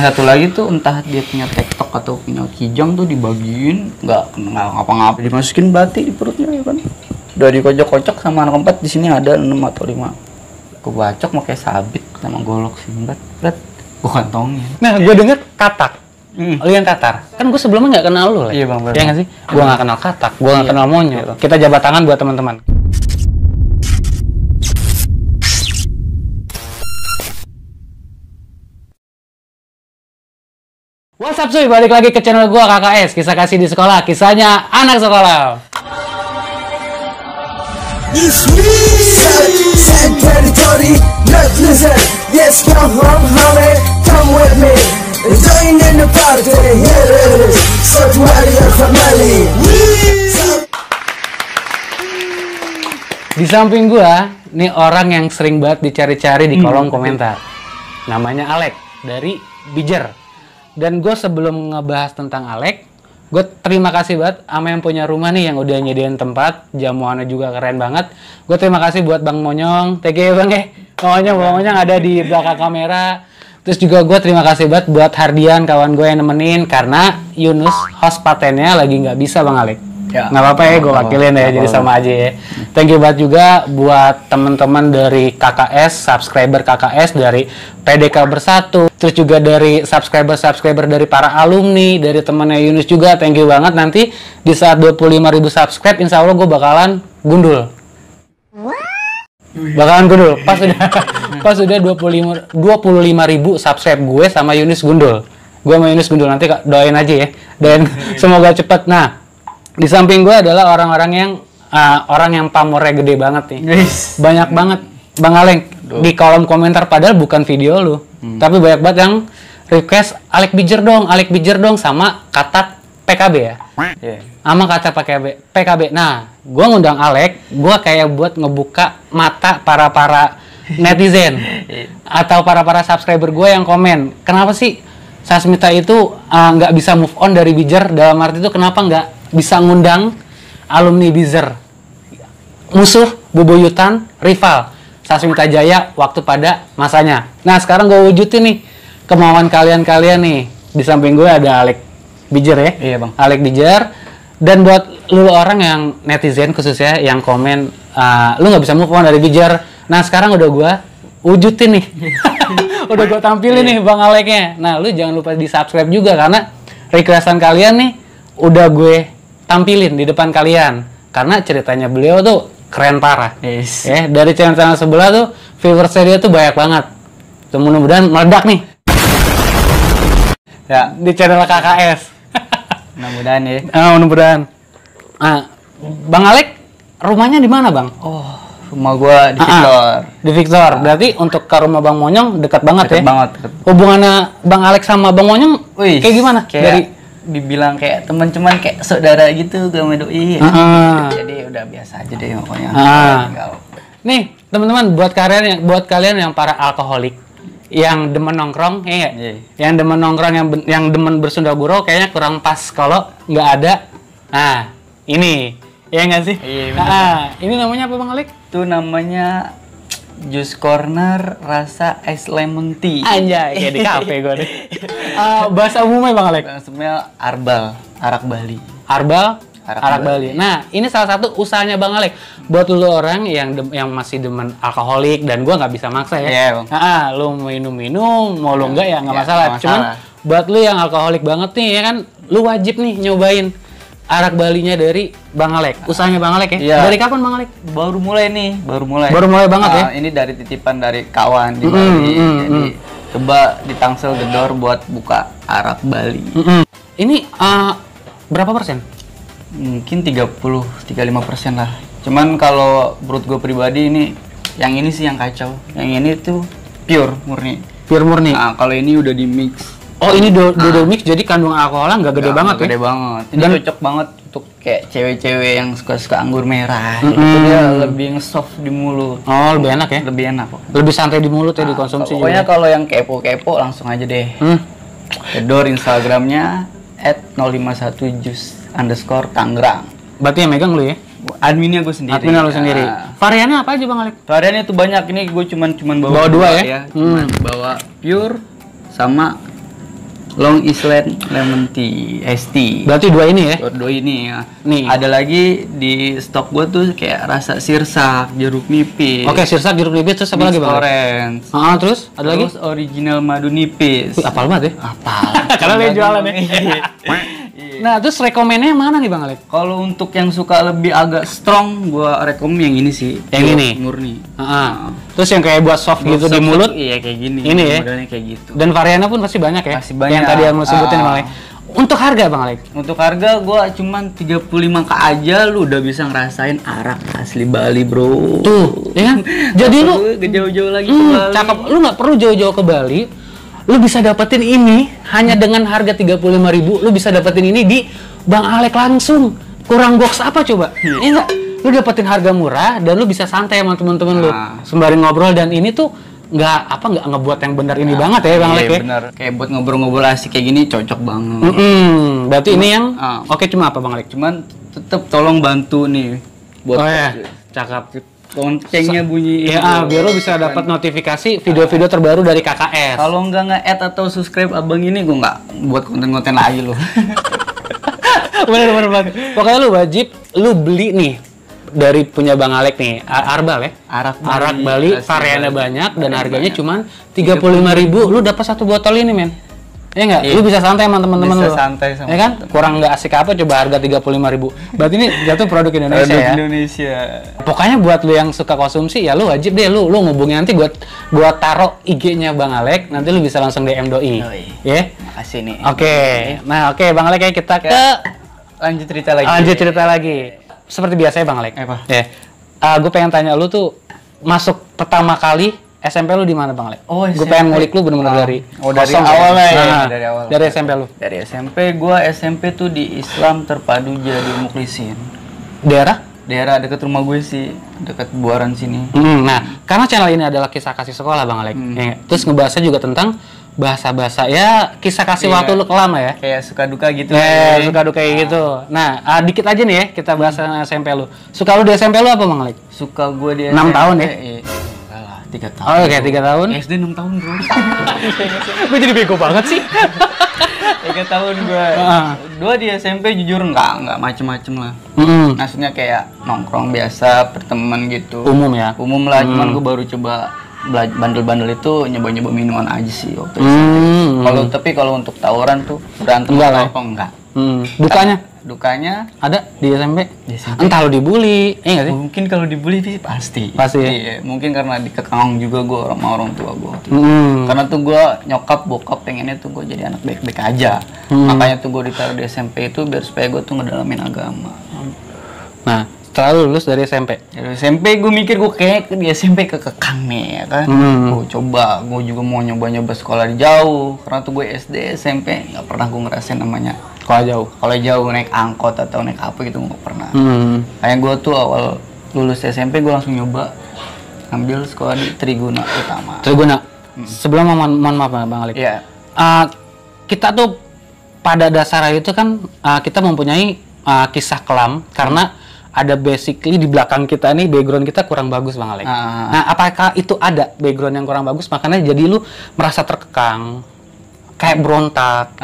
satu lagi tuh entah dia punya TikTok atau punya Kijang tuh dibagiin, nggak ngapa-ngapa, dimasukin batik di perutnya ya kan. Udah dikocok-kocok sama anak empat, di sini ada 6 atau 5. Gue bacok pakai sabit sama golok singlet, gue kantongin. Nah, gue denger Katak. Lu yang Tatar. Kan gue sebelumnya nggak kenal lu lah. Iya bang. Iya nggak sih? Gue nggak kenal Katak, gue nggak kenal Monyo. Iya, kita jabat tangan buat teman-teman. What's up cuy, balik lagi ke channel gue KKS, kisah kasih di sekolah, kisahnya anak sekolah. Di samping gue, nih orang yang sering banget dicari-cari di kolom komentar. Namanya Alek, dari Bijer. Dan gue sebelum ngebahas tentang Alek, gue terima kasih banget sama yang punya rumah nih yang udah nyediain tempat, jamuannya juga keren banget. Gue terima kasih buat Bang Monyong, thank you Bang ya. Bang Monyong ada di belakang kamera. Terus juga gue terima kasih banget buat Hardian, kawan gue yang nemenin, karena Yunus, host patennya lagi nggak bisa Bang Alek. Ya, nggak apa-apa ya, gue wakilin ya, jadi sama aja ya. Thank you banget juga buat teman-teman dari KKS, subscriber KKS dari PDK Bersatu, terus juga dari subscriber dari para alumni, dari temannya Yunus juga, thank you banget. Nanti di saat 25.000 subscribe, insya Allah gue bakalan gundul. Pas udah 25.000 subscribe gue sama Yunus gundul. Gue sama Yunus gundul, nanti doain aja ya, doain semoga cepet. Nah, di samping gue adalah orang-orang yang pamornya gede banget nih. Banyak banget Bang Alek di kolom komentar, padahal bukan video lu. Tapi banyak banget yang request Alek Bijer dong sama kata PKB ya. Sama kata PKB. Nah, gue ngundang Alek, gue kayak buat ngebuka mata para netizen atau para subscriber gue yang komen. Kenapa sih Sasmita itu nggak bisa move on dari Bijer? Dalam arti itu kenapa nggak bisa ngundang alumni Bijer, musuh, bebuyutan, rival Sasmita Jaya waktu pada masanya. Nah, sekarang gue wujudin nih kemauan kalian nih. Di samping gue ada Alek Bijer ya. Iya bang. Alek Bijer. Dan buat lu orang yang netizen khususnya yang komen, lu nggak bisa move on dari Bijer. Nah, sekarang udah gue wujudin nih. Udah gue tampilin nih Bang Aleknya. Nah, lu jangan lupa di subscribe juga, karena requestan kalian nih udah gue tampilin di depan kalian, karena ceritanya beliau tuh keren parah. Ya, dari channel sebelah tuh viewersnya dia tuh banyak banget. Mudah-mudahan meledak nih ya di channel KKS. Mudah-mudahan ya. Mudah-mudahan. Bang Alek rumahnya di mana Bang? Rumah gua di Victor. Di Victor. Berarti untuk ke rumah Bang Monyong dekat banget ya? Dekat. Hubungannya Bang Alek sama Bang Monyong kayak gimana? Kayak dibilang kayak teman, cuman kayak saudara gitu gue sama doi. Jadi udah biasa aja deh pokoknya. Nih teman-teman, buat kalian yang para alkoholik, yang demen nongkrong, yang demen nongkrong, yang demen bersunda gurau, kayaknya kurang pas kalau nggak ada. Nah, ini ya nggak sih? Ini namanya apa Bang Alek? Itu namanya Jus Corner rasa ice lemon tea. Anjay, kayak di kafe gue deh. Bahasa umumnya Bang Alek? Bahasa umumnya Arbal, arak Bali. Arak Bali. Nah, ini salah satu usahanya Bang Alek. Buat lu orang yang masih demen alkoholik, dan gua nggak bisa maksa ya. Iya, Bang. Lu mau minum, mau lu enggak ya nggak masalah. Cuman buat lu yang alkoholik banget nih ya kan, lu wajib nih nyobain arak Balinya dari Bang Alek. Usahanya Bang Alek ya? Iya. Dari kapan Bang Alek? Baru mulai Baru mulai banget ya? Ini dari titipan dari kawan di Bali. Jadi coba di Tangsel gedor buat buka arak Bali. Ini berapa persen? Mungkin 30-35% lah. Cuman kalau menurut gue pribadi yang ini sih yang kacau. Yang ini tuh pure murni. Nah, kalau ini udah di mix. Oh, ini udah mix, jadi kandungan alkoholnya nggak gede banget ya? Gede banget. Ini cocok banget untuk kayak cewek-cewek yang suka anggur merah. Itu dia lebih nge-soft di mulut. Oh, lebih enak ya? Lebih enak. Lebih santai di mulut ya, dikonsumsi juga. Pokoknya kalau yang kepo-kepo langsung aja deh. Gedor Instagramnya @051jus_Tangerang. Berarti yang megang lu ya? Adminnya gue sendiri. Adminnya lu sendiri. Variannya apa aja Bang Alek? Variannya tuh banyak. Ini gue cuman bawa dua ya? Cuman bawa pure sama Long Island Lemon Tea, Iced Tea. Berarti dua ini ya? Dua ini ya. Nih. Ada lagi di stok gua tuh kayak rasa sirsak, jeruk nipis. Oke, sirsak, jeruk nipis, terus apa lagi Bang? Orange. Terus ada lagi? Terus original madu nipis. Wih, apal banget ya? Apal. Karena dia jualan ya. Iya. Nah, terus rekomennya yang mana nih Bang Alek? Kalau untuk yang suka lebih agak strong, gua rekom yang ini sih. Yang ini? Murni. Terus yang kayak buat soft gitu di mulut? Iya, kayak gini. Ini ya? Modelnya kayak gitu. Dan variannya pun pasti banyak ya? Pasti banyak. Yang tadi yang lu sebutin Bang Alek. Untuk harga Bang Alek? Untuk harga gua cuman 35k aja lu udah bisa ngerasain arak asli Bali, Bro. Tuh, ya kan? Jadi lu jauh-jauh lagi ke Bali. cakep. Lu nggak perlu jauh-jauh ke Bali. Lu bisa dapetin ini hanya dengan harga 35.000. Lu bisa dapetin ini di Bang Alek langsung. Kurang box apa coba? Iya enggak? Lu dapetin harga murah dan lu bisa santai sama temen-temen lu. Sembari ngobrol, dan ini tuh nggak ngebuat yang benar ini banget ya Bang Alek ya? Bener. Kayak buat ngobrol-ngobrol asik kayak gini cocok banget. Berarti ini yang oke, cuma apa Bang Alek? Cuman tetep tolong bantu nih buat cakep. loncengnya bunyi. Ya, biar lo bisa dapat notifikasi video-video terbaru dari KKS. Kalau nggak nge-add atau subscribe abang ini, gue nggak buat konten-konten lagi loh. Bener banget. Pokoknya lu wajib lu beli nih dari punya Bang Alek nih, Arbal ya. Arak Bali, variannya banyak dan harganya cuma 35.000. Lu dapat satu botol ini, men. Ya enggak? Lu bisa santai sama teman-teman lu. Bisa santai sama. Ya kan? Kurang nggak asik apa coba harga 35.000. Berarti ini jatuh produk Indonesia Produk ya. Indonesia. Pokoknya buat lu yang suka konsumsi ya lu wajib deh lu ngubungin, nanti gua taruh IG-nya Bang Alek, nanti lu bisa langsung DM doi. Ya. Makasih nih. Oke. Nah, oke Bang Alek, ya kita ke lanjut cerita lagi. Seperti biasa ya Bang Alek. Apa? Ya. Gue pengen tanya lu tuh masuk pertama kali SMP lu di mana Bang Alek? Oh, gue pengen ngulik lu bener-bener dari awalnya ya. Dari awal. Dari SMP lu. Dari SMP, gua SMP tuh di Islam Terpadu Jadi Muklisin. Daerah dekat rumah gue sih, dekat Buaran sini. Nah, karena channel ini adalah kisah kasih sekolah Bang Alek. Ya, terus ngebahasnya juga tentang bahasa-bahasa ya kisah kasih waktu lu kelam lah ya. Kayak suka duka gitu. Ya, suka duka kayak gitu. Nah, dikit aja nih ya kita bahas SMP lu. Suka lu di SMP lu apa Bang Alek? Suka gue di 6 SMP, tahun ya? 3 tahun. Oh, oke, 3 tahun. SD 6 tahun, Bro. Gue jadi bego banget sih. 3 tahun gue. Dua di SMP jujur enggak macem-macem lah. Maksudnya kayak nongkrong biasa, berteman gitu. Umum ya? Umum lah, cuman gue baru coba bandel-bandel itu nyoba-nyoba minuman aja sih waktu SMP. Kalau untuk tawuran tuh berantem enggak. Dukanya ada di SMP? SMP. Entah lu dibully, nggak sih? Mungkin kalau dibully sih pasti ya? Iya, mungkin karena dikekang juga gue sama orang tua gue. Karena tuh gue nyokap bokap pengennya tuh gue jadi anak baik-baik aja. Makanya tuh gue ditaruh di SMP itu biar supaya gue tuh ngedalamin agama. Nah, setelah lu lulus dari SMP? Dari SMP gue mikir gue kayak di SMP kekekang nih ya kan. Gue coba, gue juga mau nyoba-nyoba sekolah di jauh. Karena tuh gue SD, SMP nggak pernah gue ngerasain namanya kalau jauh naik angkot atau naik apa gitu nggak pernah. Kayak gue tuh awal lulus SMP gue langsung nyoba ambil sekolah di Triguna Utama. Sebelum mohon maaf Bang Alek. Iya. Kita tuh pada dasarnya itu kan kita mempunyai kisah kelam karena ada basically di belakang kita nih background kita kurang bagus Bang Alek. Nah, apakah itu ada background yang kurang bagus makanya jadi lu merasa terkekang kayak berontak?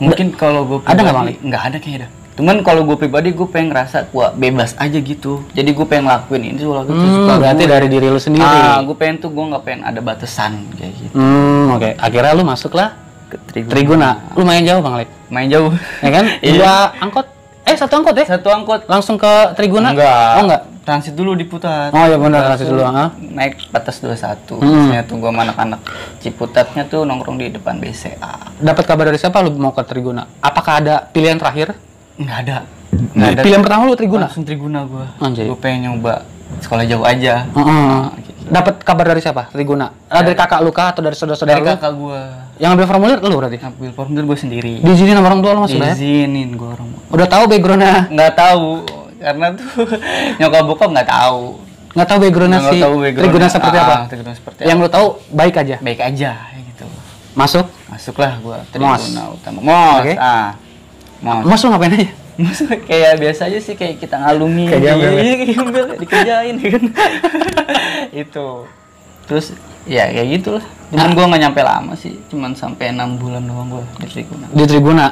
Mungkin kalau gue ada nggak Bang Alek? Nggak ada kayaknya. Cuman kalau gue pribadi gue pengen ngerasa gue bebas aja gitu. Jadi gue pengen lakuin ini suka berarti dari diri lu sendiri. Gue pengen tuh gue nggak pengen ada batasan kayak gitu. Oke. Akhirnya lu masuklah ke Triguna. Lumayan jauh Bang Alek. Main jauh. Ya kan? Satu angkot ya? Satu angkot. Langsung ke Triguna? Enggak. Oh enggak. Transit dulu diputar. Oh ya benar, transit dulu. Naik batas 21. Biasanya tuh gua sama anak-anak Ciputatnya tuh nongkrong di depan BCA. Dapat kabar dari siapa lu mau ke Triguna? Apakah ada pilihan terakhir? Enggak ada. Pilihan pertama lu Triguna? Langsung Triguna gua. Anjay. Gua pengen nyoba sekolah jauh aja. Dapat kabar dari siapa? Triguna. Dari kakak lu kah atau dari saudara-saudara lu? Dari kakak gua. Yang ambil formulir lu berarti? Ambil formulir gua sendiri. Diizinin sama orang tua lu masuk ya? Diizinin gua orang. Udah tahu backgroundnya? Nggak tahu. Karena tuh nyokap bokap nggak tahu. Nggak tahu backgroundnya sih. Triguna seperti apa? Triguna seperti yang lu tahu baik aja. Baik aja gitu. Masuklah gua Triguna Utama. Mos. Okay. Mos lu ngapain aja? Mos kayak biasa aja sih, kayak kita ngalumi. Kayak diambil dikerjain kan. Itu. Terus Ya kayak gitulah. Cuman gue nggak nyampe lama sih, cuman sampai 6 bulan doang gue di Triguna. Di Triguna.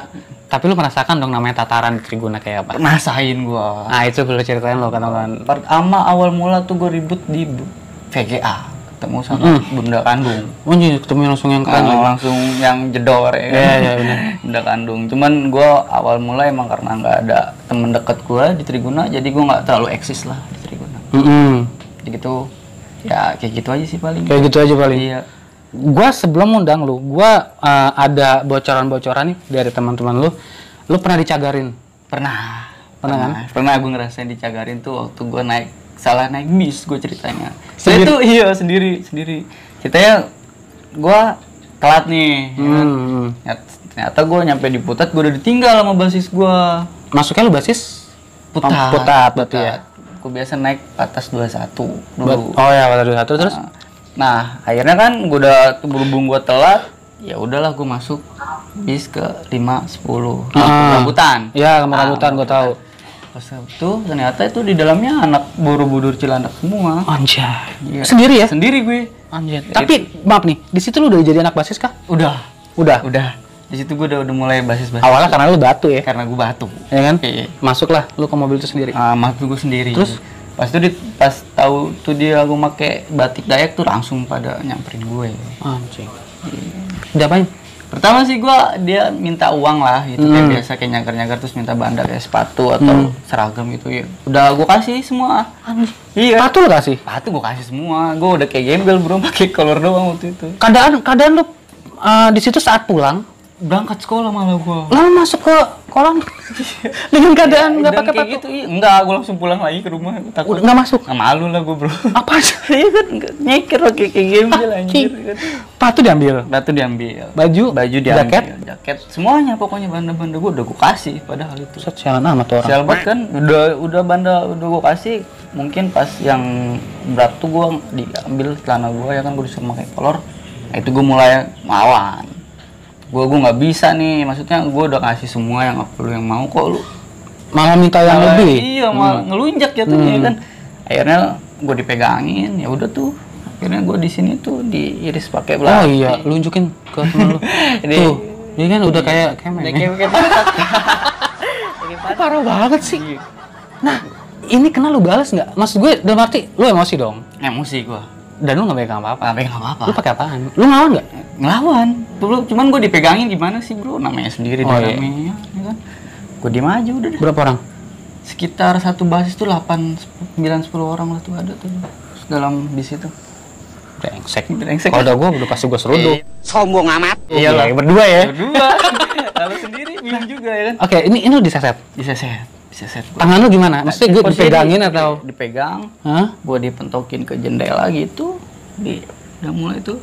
Tapi lu merasakan dong namanya tataran di Triguna kayak apa? Rasain gue. Nah itu perlu ceritain lo kan. Pertama awal mula tuh gue ribut di VGA, ketemu sama bunda kandung. Oh iya, ketemu langsung yang keren lagi. Langsung yang jedor ya. Iya benar. Bunda kandung. Cuman gue awal mula emang karena nggak ada temen deket gue di Triguna, jadi gue nggak terlalu eksis lah di Triguna. Jadi gitu. Ya kayak gitu aja sih paling. Kayak gitu aja paling. Iya. Gua sebelum undang lu, ada bocoran-bocoran nih dari teman-teman lu. Lu pernah dicagarin? Pernah kan? Pernah gue ngerasain dicagarin tuh waktu gue salah naik bis, gue ceritanya. Sendiri? Saya tuh iya sendiri. Ceritanya gue telat nih, ya kan? Ternyata gue nyampe di Putat, gue udah ditinggal sama basis gue. Masuknya lu basis? Putat berarti ya. Gue biasa naik Patas 21 dulu. Oh ya, Patas 21 terus? Nah, akhirnya kan gue udah berhubung gue telat, ya udahlah gue masuk bis ke 510 rambutan. Iya, rambutan gue tahu. Pas itu ternyata itu di dalamnya anak Borobudur Cilandak semua. Anjay. Iya. Sendiri ya? Sendiri gue. Anjay. Tapi maaf nih, di situ lu udah jadi anak basis kah? Udah. Udah. Di situ gue udah mulai basis. Awalnya karena lu batu ya? Karena gue batu. Ya kan? Iya. Masuklah lu ke mobil itu sendiri. Masuk gue sendiri. Terus? Pas tahu tuh dia gue make batik Dayak tuh langsung pada nyamperin gue. Anjing. Diapain? Pertama sih dia minta uang lah gitu kayak biasa kayak nyangkar-nyangkar terus minta bandar kayak sepatu atau seragam gitu ya. Udah gue kasih semua. Iya. Sepatu lu kasih? Sepatu gue kasih semua. Gue udah kayak gembel bro pakai kolor doang waktu itu. Keadaan lu di situ saat pulang Berangkat sekolah malah gue. lalu masuk ke kolam dengan keadaan nggak pakai kayak sepatu gitu. Iya. Enggak, gue langsung pulang lagi ke rumah. Takut nggak masuk. malu lah gue bro. Apa sih? Iya kan nyeker kayak gembel anjir. Sepatu diambil, Batu diambil. baju diambil. Jaket semuanya pokoknya banda-banda gue udah gue kasih padahal itu. Set sialan amat tuh orang. Sial banget kan udah banda udah gue kasih, mungkin pas yang berat tuh gue diambil celana gue ya kan gue disuruh pakai kolor. Nah, itu gue mulai melawan. Gue nggak bisa nih, maksudnya gue udah kasih semua yang perlu yang mau kok lu malah minta yang lebih. Iya malah ngelunjak jatuhnya kan. Akhirnya gue dipegangin, ya udah tuh. Akhirnya gue di sini tuh diiris pakai Oh belati. iya, lu unjukin ke temen lu. Tuh, ini kan udah kayak kemen. Kayak Parah banget sih. Iya. Nah, ini kena lu balas nggak? Maksud gue dalam arti lu emosi dong. Emosi gue. Dan lu nggak pegang apa-apa. Nggak apa-apa. Lu pakai apaan? Lu ngelawan nggak? Ngelawan. Cuman gue dipegangin gimana sih bro? Namanya sendiri iya. ya kan. Gue diem aja udah deh. Berapa orang? Sekitar satu basis tuh 8, 9, 10 orang lah tuh ada tuh dalam bis itu. Brengsek. Kalau ada gua udah pasti gua seruduk. Sombong amat. Iyalah. Berdua ya. Berdua. Kalau sendiri bingung juga ya kan. Oke, ini lu diseset. Diseset. Tangan lu gimana? Maksudnya gue dipegangin atau? Dipegang. Hah? Gue dipentokin ke jendela gitu. Udah mulai tuh.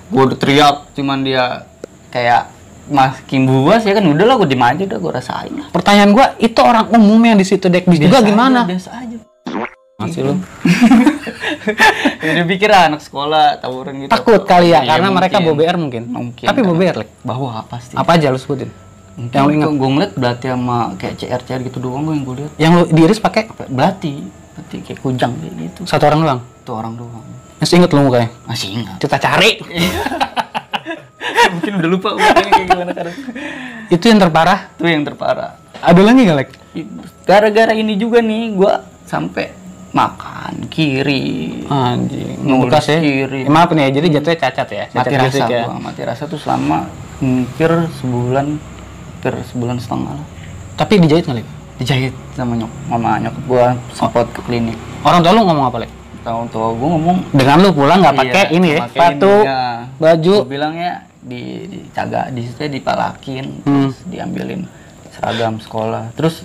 Gue udah teriak, cuman dia kayak Mas Kimbuas ya kan udahlah gue diem aja udah gue rasain lah. Pertanyaan gua, itu orang umum yang di situ dek bis juga gimana? Biasa aja. Masih lu. Jadi pikir anak sekolah tawuran gitu. Takut kali ya, Iya, karena mereka mungkin. bawa BR mungkin. Tapi bawa BR, Lek. Bawa pasti. Apa aja lu sebutin? Yang lu ingat? Gue ngeliat belati sama kayak CR gitu doang gue yang gue lihat. Yang lu diiris pakai Belati kayak kujang kayak gitu. satu orang doang. Itu orang doang. Masih inget lu mukanya? Masih ingat. Kita cari. Mungkin udah lupa mukanya kayak gimana karena. Itu yang terparah. Itu yang terparah. Ada lagi nggak, Lek? Gara-gara ini juga nih gue sampai makan kiri. Anjing. Nulis Bekas ya. kiri. Maaf nih ya, jadi jatuhnya cacat ya. Mati Cacat rasa fisik ya. gua. Mati rasa tuh selama hampir sebulan setengah lah. Tapi dijahit nggak, Lek? Dijahit sama nyokap gue sempat ke klinik. Orang tua lu ngomong apa, Lek? Tahun tua gue ngomong Dengan lu pulang nggak pakai ini ya, sepatu, baju. Gue bilangnya dicaga, di situ dipalakin, terus diambilin seragam sekolah. Terus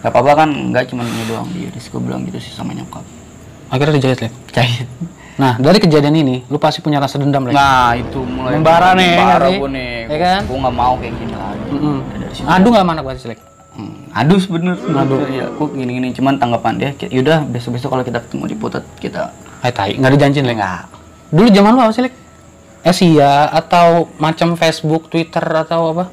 nggak apa-apa kan, nggak cuma ini doang diiris. Gue bilang gitu sih sama nyokap. Akhirnya dijahit, Lek? Jahit. Nah, dari kejadian ini, lu pasti punya rasa dendam, Lek? Nah itu mulai Membara nih, membara ngerti? gue nih. Ya kan? Gue nggak mau kayak gini lagi. Dari situ. Aduh nggak mana berarti, Lek? Aduh bener. Ya, aku gini-gini. Cuman tanggapan dia, yaudah besok-besok kalau kita ketemu di Putat kita. Tai, nggak dijanjin, Lek? Nggak. Dulu zaman lu apa sih, Lek? Asia atau macam Facebook, Twitter atau apa?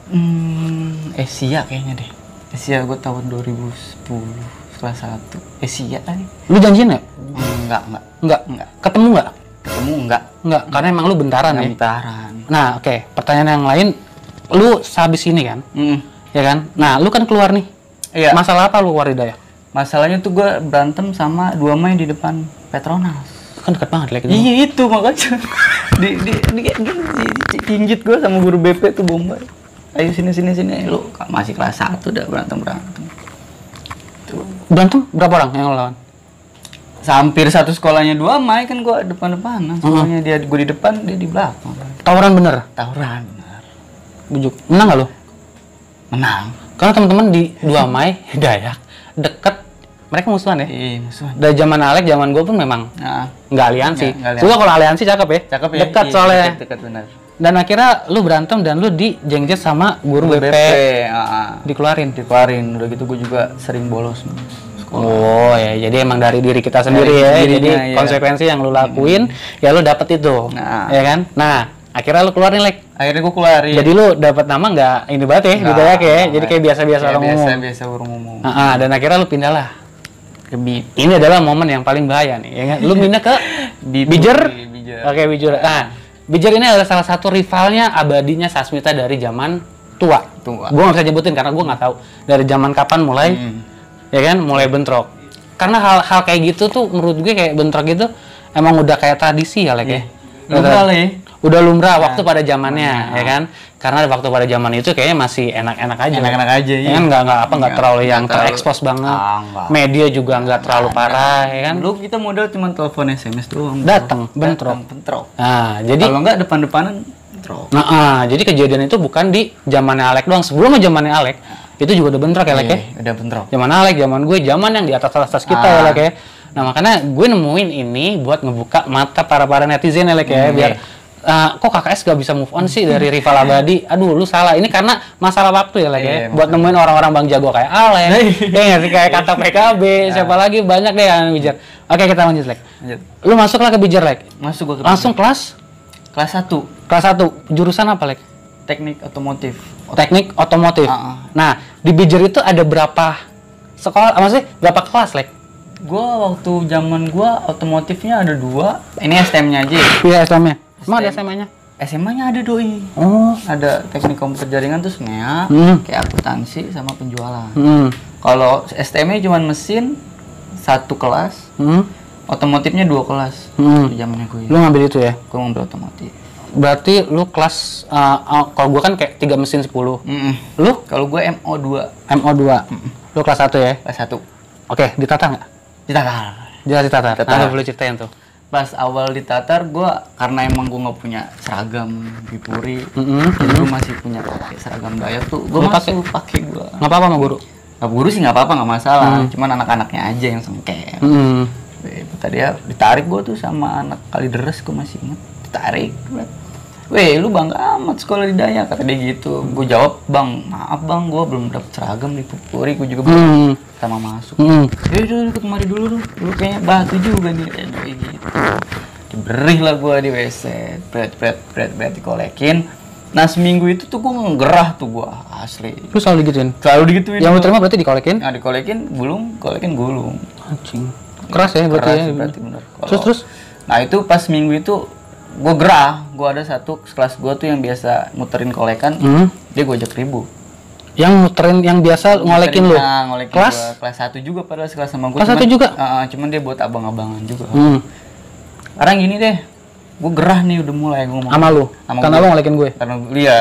Asia kayaknya deh. Asia gue tahun 2010 kelas 1. Asia kali. Lu janjian nggak? Enggak. Nggak. Ketemu nggak? Ketemu enggak. Enggak, karena emang lu bentaran ya. Bentaran. Nah, oke. Pertanyaan yang lain, lu sehabis ini kan? Ya kan? Nah, lu kan keluar nih. Iya. Masalah apa lu keluar di Dayak? Masalahnya tuh gue berantem sama 2 Mei di depan Petronas. Kan dekat banget like itu. Iya itu makanya tinjit gue sama guru BP tuh Bombay. Ayo sini lu masih kelas 1 udah berantem. Tuh. Berantem berapa orang yang lo lawan? Hampir satu sekolahnya 2 Mei kan gue depan-depanan. Sekolahnya dia gue di depan, dia di belakang. Tawuran bener? Tawuran bener. Bujuk. Menang gak lo? Menang. Karena teman-teman di 2 Mei Dayak deket, mereka musuhan ya? Iya musuhan. Dari zaman Alek, zaman gue pun memang nggak aliansi. Nggak aliansi. Juga kalau aliansi cakep ya? Cakep ya? Dekat iya, soalnya. Dekat bener. Dan akhirnya lu berantem dan lu dijengjet sama guru BP. Dikeluarin. Udah gitu gue juga sering bolos sekolah. Oh ya, jadi emang dari diri kita sendiri ya. Jadi konsekuensi yang lu lakuin, ya lu dapet itu. Ya kan? Nah, akhirnya lu keluarin Lek. Akhirnya gue keluarin. Jadi lu dapat nama nggak ini banget ya, di Dayak ya. Jadi kayak biasa-biasa orang umum. Biasa orang umum. Dan akhirnya lu pindah lah ke BIP. Ini adalah momen yang paling bahaya nih, ya kan? Lu pindah ke Bijer. Oke, Bijer. Nah, Bijer ini adalah salah satu rivalnya abadinya Sasmita dari zaman tua. Gue nggak bisa nyebutin karena gue nggak tahu dari zaman kapan mulai, ya kan, mulai bentrok. Karena hal-hal kayak gitu tuh menurut gue kayak bentrok gitu emang udah kayak tradisi ya, Lek ya. Udah lumrah waktu pada zamannya, ya kan? Karena waktu pada zaman itu kayaknya masih enak-enak aja. Enak-enak aja, ya kan? Nggak terlalu yang terekspos banget. Media juga nggak terlalu parah, ya kan? Dulu kita modal cuma telepon SMS doang. Datang, bentrok. Nah, jadi kalau nggak depan-depanan bentrok. Nah, jadi kejadian itu bukan di zamannya Alek doang. Sebelumnya zamannya Alek, itu juga udah bentrok ya, Lek ya? Udah bentrok. Zaman Alek, zaman gue, zaman yang di atas kita ya, Lek ya. Nah, makanya gue nemuin ini buat ngebuka mata para netizen ya, Lek ya, biar kok KKS gak bisa move on sih dari rival abadi? Aduh, lu salah. Ini karena masalah waktu ya, Lek ya. Buat nemuin orang-orang Bang Jago kayak Alek, ya nggak sih, kayak kata PKB, siapa lagi banyak deh yang Bijar. Oke, kita lanjut, Lek. Lu masuklah ke Bijar, Lek. Masuk gua ke langsung kelas 1. Kelas 1. Jurusan apa, Lek? Teknik otomotif. Teknik otomotif. Nah, di Bijar itu ada berapa sekolah? Maksudnya berapa kelas, Lek? Gua waktu zaman gua otomotifnya ada 2. Ini STM-nya aja. Iya, STM-nya. Emang ada SMA-nya? SMA-nya ada doi. Ada teknik komputer jaringan tuh SMEA, kayak akuntansi sama penjualan. Kalau STM-nya cuma mesin 1 kelas, otomotifnya 2 kelas. Di zamannya gue. Lu ngambil itu ya? Gue ngambil otomotif. Berarti lu kelas kalau gua kan kayak 3 mesin 10. Lu? Kalau gue MO2. MO2. Lu kelas 1 ya? Kelas 1. Oke, ditata nggak? Ditatar. Jelas ditatar. Nah, boleh ceritain tuh. Pas awal ditatar, gue karena emang gue nggak punya seragam di Puri, jadi gue masih punya seragam Dayak tuh. Gue masuk pakai gue. Nggak apa-apa sama guru? Nggak guru sih nggak apa-apa, nggak masalah. Cuman anak-anaknya aja yang sengkel. Tadi ya ditarik gue tuh sama anak Kalideres, gue masih inget. Ditarik. Weh, lu bangga amat sekolah di Dayak, kata dia gitu. Gue jawab, bang, maaf bang, gue belum dapet seragam di Puri, gue juga belum sama masuk. Dulu kemari dulu, lu kayaknya batu juga nih, kayak gitu. Diberih lah gue di WC, berat dikolekin. Nah seminggu itu tuh gue ngegerah tuh gue, asli. Lu selalu digituin? Selalu digituin. Yang lu terima berarti dikolekin? Nah dikolekin, kolekin gulung. Anjing. Keras ya berarti ya? Berarti bener. Terus? Nah itu pas minggu itu, gue gerah, gue ada satu kelas gue tuh yang biasa muterin kolekan, dia gue ajak ribut. Yang muterin, yang biasa ngolekin lu? Ngolekin kelas? Kelas 1 juga padahal sekelas sama gue. Kelas 1 juga? Cuman dia buat abang-abangan juga. Sekarang gini deh, gue gerah nih udah mulai ngomong. Sama lu? Karena lu ngolekin gue? Karena dia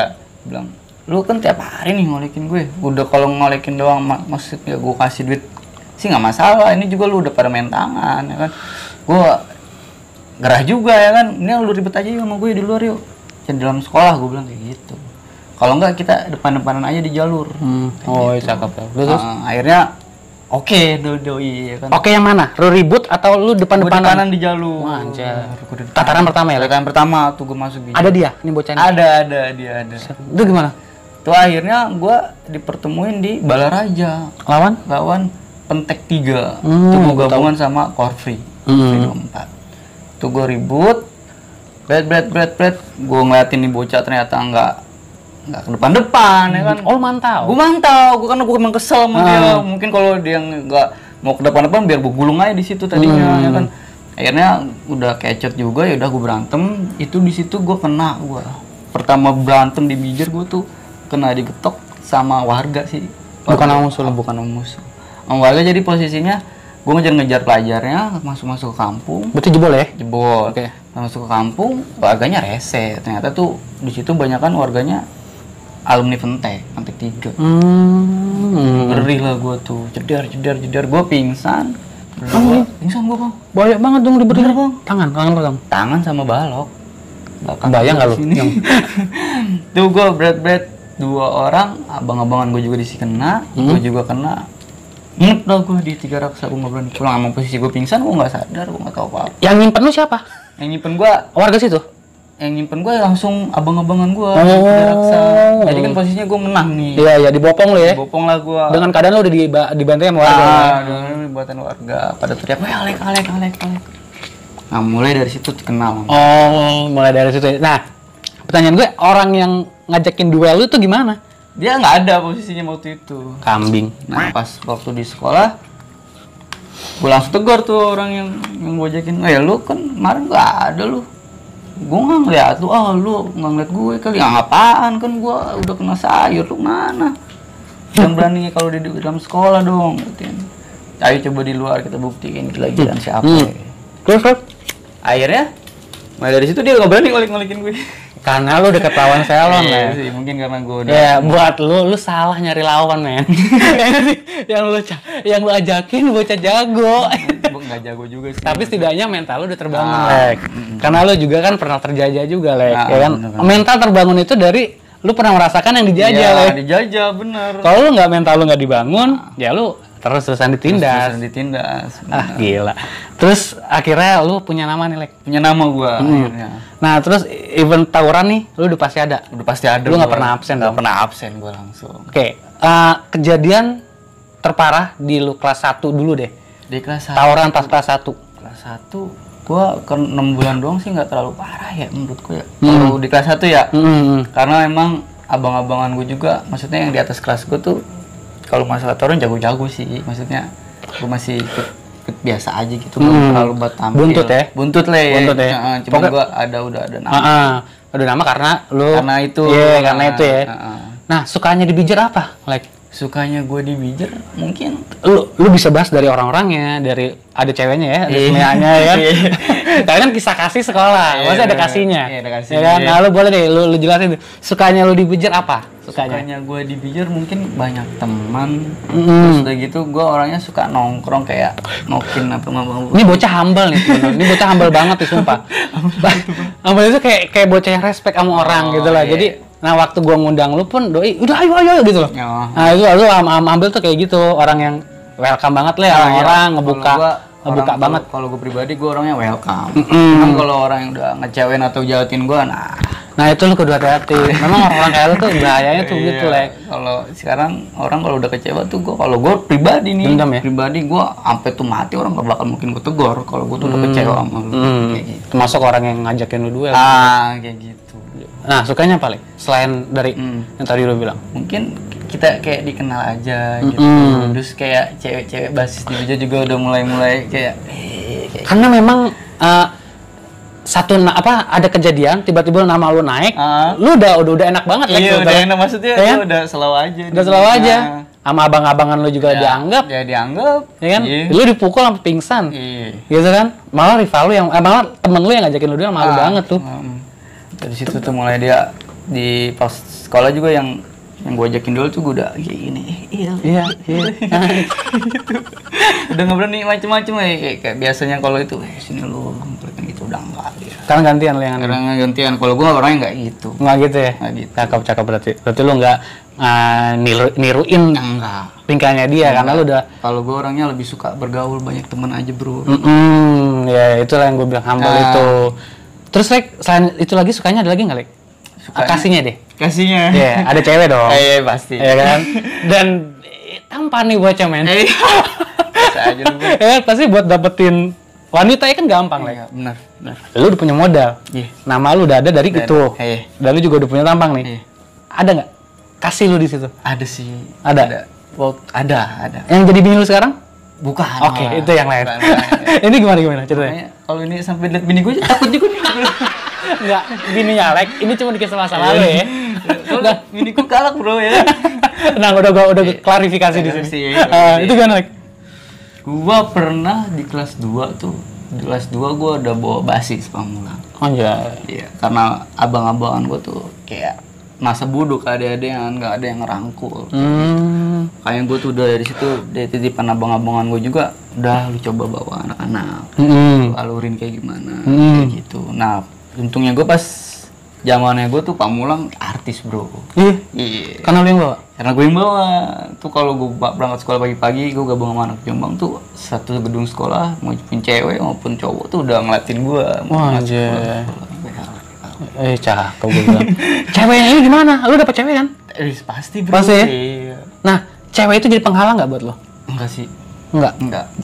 bilang, lu kan tiap hari nih ngolekin gue. Udah kalau ngolekin doang, maksudnya gue kasih duit sih nggak masalah, ini juga lu udah pada main tangan, ya kan. Gue gerah juga ya kan, ini lu ribet aja yuk sama gue di luar yuk, di dalam sekolah gue bilang kayak gitu. Kalau enggak kita depan-depanan aja di jalur. Oh iya cakep ya. Terus? Akhirnya oke, doi ya kan. Oke yang mana? Lu ribut atau lu depan-depanan? Di jalur. Anjir. Tataran pertama ya? Tataran pertama tuh gue masuk di. Ada dia? Ini bocahnya? Ada dia ada. Itu gimana? Tuh akhirnya gue dipertemuin di Balaraja. Lawan Pentek 3. Itu gue gabungan sama Korfri. 24. Tuh gue ribut, berat, gue ngeliatin nih bocah ternyata nggak ke depan ya kan. Oh mantau. Gue mantau, karena gue emang kesel sama dia. Mungkin kalau dia nggak mau ke depan biar gue gulung aja di situ tadinya ya kan. akhirnya udah kecut juga, ya udah gue berantem. Itu di situ gue kena, gue pertama berantem di Bijer gue tuh kena digetok sama warga sih. Bukan sama musuh lu? Bukan sama musuh, sama warga. Jadi posisinya gue ngejar pelajarnya, masuk ke kampung. Berarti jebol ya? Jebol. Oke. Masuk ke kampung, warganya rese. Ternyata tuh di situ banyak kan warganya alumni Pentek 3. Berih lah gue tuh, jedar, gue pingsan. Pingsan gue bang. Banyak banget dong diberi. Bener, Bang. Tangan. Tangan sama balok. Bayang nggak lu? Yang... Tuh gue berat 2 orang, abang-abangan gue juga kena, gue juga kena. Mut lah gue di 3 raksa, gue nggak berani pulang. Sama posisi gue pingsan, gue nggak sadar, gue nggak tahu apa-apa. Yang nyimpen lu siapa? Yang nyimpen gue, Warga situ? yang nyimpen gue langsung abang-abangan gue. Oh. Jadi kan posisinya gue menang nih. Iya, dibopong lu ya? Bopong lah gue. Dengan keadaan lu udah dibantai sama warga. Dengan buatan warga. Pada teriak, weh Alek. Nah mulai dari situ kenal. Oh, mulai dari situ. Nah, pertanyaan gue, orang yang ngajakin duel lu tuh gimana? Dia nggak ada posisinya waktu itu. Kambing. Nah pas waktu di sekolah, gue langsung tegur tuh orang yang gue ajakin. Lu kan kemarin nggak ada lu. Gue nggak ngeliat lu, lu nggak ngeliat gue kali. Apaan kan gue udah kena sayur, lu mana? Yang berani kalau di dalam sekolah dong. Ayo coba di luar kita buktiin gila-gilaan siapa. Terus? Akhirnya, mulai dari situ dia nggak berani ngolik-ngolikin gue. Karena lu deket lawan Selon ya. Sih, mungkin karena gue udah. Ya buat lu salah nyari lawan men. yang lu ajakin bocah jago. Gue nggak jago juga sih. Tapi setidaknya mental lu udah terbangun Lek. Karena lu juga kan pernah terjajah juga Lek, ya kan? Bener. Mental terbangun itu dari lu pernah merasakan yang dijajah Iya, Lek. dijajah bener. Kalau lu nggak mental lu nggak dibangun, ya lu terus-terusan ditindas. Terus ditindas. Ah gila. Terus akhirnya lu punya nama nih Lek. Punya nama gue akhirnya. Nah terus event tawuran nih, lu udah pasti ada. Udah pasti ada. Lu nggak pernah absen Nggak dong? pernah absen gue langsung. Oke, kejadian terparah di lu kelas 1 dulu deh. Di kelas 1. Tawuran pas kelas 1. Kelas 1 gue kan 6 bulan doang sih nggak terlalu parah ya menurutku ya. Kalau di kelas 1 ya. Karena emang abang-abangan gue juga, maksudnya yang di atas kelas gue tuh kalau masalah tawuran jago-jago sih. Maksudnya gue masih ikut biasa aja gitu, belum terlalu buat tampil. Buntut ya? Buntut lah ya. Buntut ya? Cuma gue udah ada nama. Udah nama karena lu. Karena itu. Iya, karena itu ya. Nah, sukanya di Bijer apa? Like, sukanya gue di Bijer mungkin lu bisa bahas dari orang-orangnya, dari ada ceweknya ya, ada semuanya ya kan. Karena kan kisah kasih sekolah, maksudnya ada kasihnya. Iya, ada kasihnya. Ya kan? Nah, lu boleh deh lu jelasin sukanya lu di Bijer apa? Sukanya gue di Bijer mungkin banyak teman. Terus udah gitu gue orangnya suka nongkrong kayak ngokin apa mau. Ini bocah humble nih teman-teman. Ini bocah humble banget nih sumpah. Humble itu kayak bocah yang respect sama orang gitu lah. Iya. Jadi nah waktu gua ngundang lu pun doi udah ayo gitu loh. Oh. Nah itu lu ambil tuh kayak gitu, orang yang welcome banget lah orang-orang ngebuka banget. Kalau gue pribadi gue orangnya welcome. Cuman kalau orang yang udah ngecewain atau jahatin gue, nah itu lu kudu hati-hati. Memang orang-orang kayak lu tuh bahayanya tuh gitu Lek. Kalau sekarang orang kalau udah kecewa tuh kalau gue pribadi nih, dendam ya? Pribadi gue sampai tuh mati orang gak bakal mungkin gue tegur kalau gue tuh udah kecewa sama lu. Kayak gitu. Termasuk orang yang ngajakin lu duel. Kayak gitu. Nah sukanya apa Lek? Selain dari yang tadi lu bilang? Mungkin kita kayak dikenal aja gitu. Terus kayak cewek-cewek basis di Bijer juga udah mulai kayak karena memang ada kejadian tiba-tiba nama lu naik, lu udah enak banget Lek. Iya, udah enak maksudnya ya? Udah selalu aja. Udah selalu aja. Sama abang-abangan lu juga dianggap. Ya dianggap. Ya kan? Iya. Lu dipukul sampai pingsan. Iya. Gitu kan? Malah rival lu malah temen lu yang ngajakin lu dia malu banget tuh. Dari situ tuh mulai dia di pas sekolah juga yang gue ajakin dulu tuh gue udah kayak gini. Iya. Gitu. Udah nggak berani macem-macem kayak biasanya kalau itu sini lu gitu udah enggak dia. Sekarang gantian lu yang Sekarang gantian. Kalau gue orangnya nggak gitu. Nggak gitu ya? Nggak gitu. Cakep berarti lu nggak niruin Enggak. tingkahnya dia karena lu udah. Kalau gue orangnya lebih suka bergaul banyak teman aja bro. Ya itulah yang gue bilang humble itu. Terus Lek, selain itu lagi sukanya ada lagi nggak Lek? Kasihnya deh. Kasihnya. Iya, ada cewek dong. Iya pasti. Iya kan? Dan tampan nih bocah men. Bisa aja lu. Ya pasti buat dapetin wanita ya kan gampang Lek. Iya, benar. Lu udah punya modal. Iya. Nama lu udah ada dari itu. Iya. Dan lu juga udah punya tampang nih. Iya. Ada nggak? Kasih lu di situ. Ada sih. Ada. Ada. Ada. Yang jadi bini lu sekarang? Bukan. Oke, itu yang lain. Bukan. Ini gimana ceritanya? Makanya kalau ini sampai lihat bini gue takut juga nih. Enggak, bininya Alek, ini cuma di kisah masa lalu ya. Soalnya bini gue galak bro ya. Nah, udah klarifikasi di sini. Itu kan Alek? Gua pernah di kelas 2 tuh. Di kelas 2 gua udah bawa basis pamulang. Anjay. Iya, karena abang-abangan gua tuh kayak masa bodoh ke adik-adikan, nggak ada yang ngerangkul. Kayak gue tuh udah dari situ, dari titipan abang-abangan gue juga, udah lu coba bawa anak-anak, lu alurin kayak gimana, kayak gitu. Nah, untungnya gue pas zamannya gue tuh pamulang artis bro. Iya. Karena lu yang bawa? Karena gue yang bawa. Tuh kalau gue berangkat sekolah pagi-pagi, gue gabung sama anak Jombang tuh satu gedung sekolah, maupun cewek maupun cowok tuh udah ngeliatin gue. Wah anjay. Cakep gue bilang. Ceweknya ini gimana? Lu dapet cewek kan? Pasti bro. Pasti ya? Iya. Nah, cewek itu jadi penghalang nggak buat lo? Enggak sih. Enggak.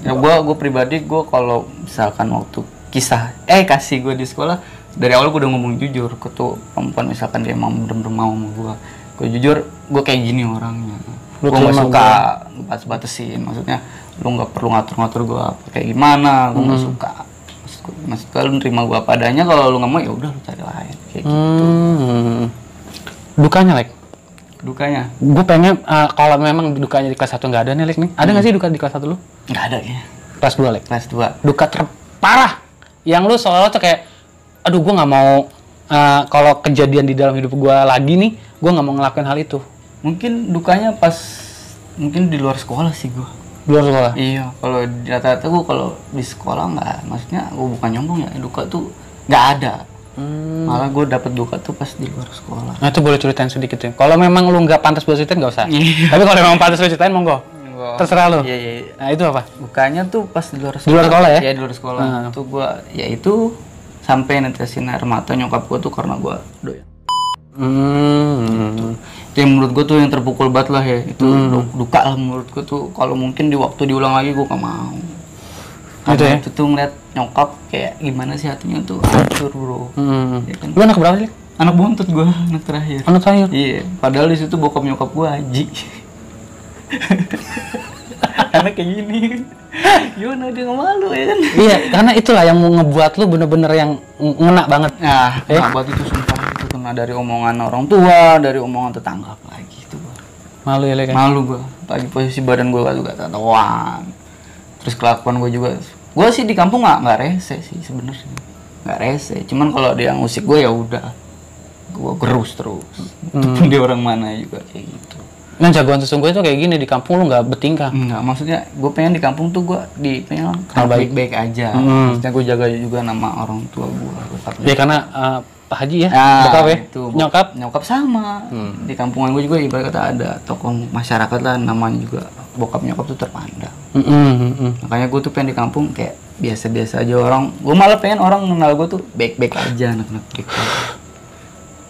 Ya gue pribadi gue kalau misalkan waktu kasih gue di sekolah dari awal gue udah ngomong jujur ke tuh perempuan, misalkan dia emang bener-bener mau sama gue jujur, gue kayak gini orangnya. Gue nggak suka batas-batasin, maksudnya lu nggak perlu ngatur-ngatur gue apa kayak gimana, gue nggak suka. Maksud gue lu nerima gue apa adanya, kalau lu nggak mau ya udah lu cari lain kayak gitu. Dukanya Lek? Dukanya? Gue pengen kalau memang dukanya di kelas 1 nggak ada nih Lek nih. Ada nggak sih duka di kelas 1 lu? Nggak ada ya. Kelas 2 Lek? Kelas 2. Duka terparah yang lu soalnya tuh kayak aduh gue nggak mau kalau kejadian di dalam hidup gue lagi nih, gue nggak mau ngelakuin hal itu. Mungkin dukanya mungkin di luar sekolah sih gue. Di luar sekolah? Iya, kalau rata-rata gue kalau di sekolah nggak, maksudnya gue bukan nyombong ya, duka tuh nggak ada. Malah gue dapet duka tuh pas di luar sekolah. Nah itu boleh ceritain sedikit ya. Kalau memang lu nggak pantas buat ceritain nggak usah. Tapi kalau memang pantas buat ceritain monggo. Terserah lu. Iya. Nah itu apa? Dukanya tuh pas di luar sekolah. Di luar sekolah ya? Iya di luar sekolah. Tuh gue, ya itu sampai netesin air mata nyokap gue tuh karena gue doyan. Itu yang menurut gue tuh yang terpukul banget lah ya. Itu duka lah menurut gue tuh. Kalau mungkin di waktu diulang lagi gue gak mau. Karena gitu ya? itu tuh ngeliat nyokap kayak gimana sih hatinya tuh hancur bro. Ya kan? Lu anak berapa sih? Anak bontot gue, anak terakhir. Anak terakhir? Iya, padahal di situ bokap nyokap gue haji. Anak kayak gini. Gimana dia nggak malu ya kan? Iya, karena itulah yang mau ngebuat lu bener-bener yang ngena banget. Nah, buat itu sumpah itu kena dari omongan orang tua, dari omongan tetangga apalagi itu gua. Malu ya kan? Malu gua. Pagi posisi badan gua juga tatoan. Terus kelakuan gua juga. Gua sih di kampung nggak rese sih sebenarnya. Nggak rese. Cuman kalau ada yang musik gua ya udah. Gua gerus terus. Itu pun dia orang mana juga kayak gitu. Nah jagoan sesungguhnya tuh kayak gini, di kampung lu nggak bertingkah. Enggak, maksudnya gue pengen di kampung tuh pengen baik-baik aja. Maksudnya gue jaga juga nama orang tua gue. Ya karena Pak Haji ya, bokap ya, nyokap sama. Di kampungan gue juga ibarat kata ada tokoh masyarakat lah, namanya juga bokap nyokap tuh terpandang. Makanya gue tuh pengen di kampung kayak biasa-biasa aja orang. Gue malah pengen orang kenal gue tuh baik-baik aja, anak-anak baik.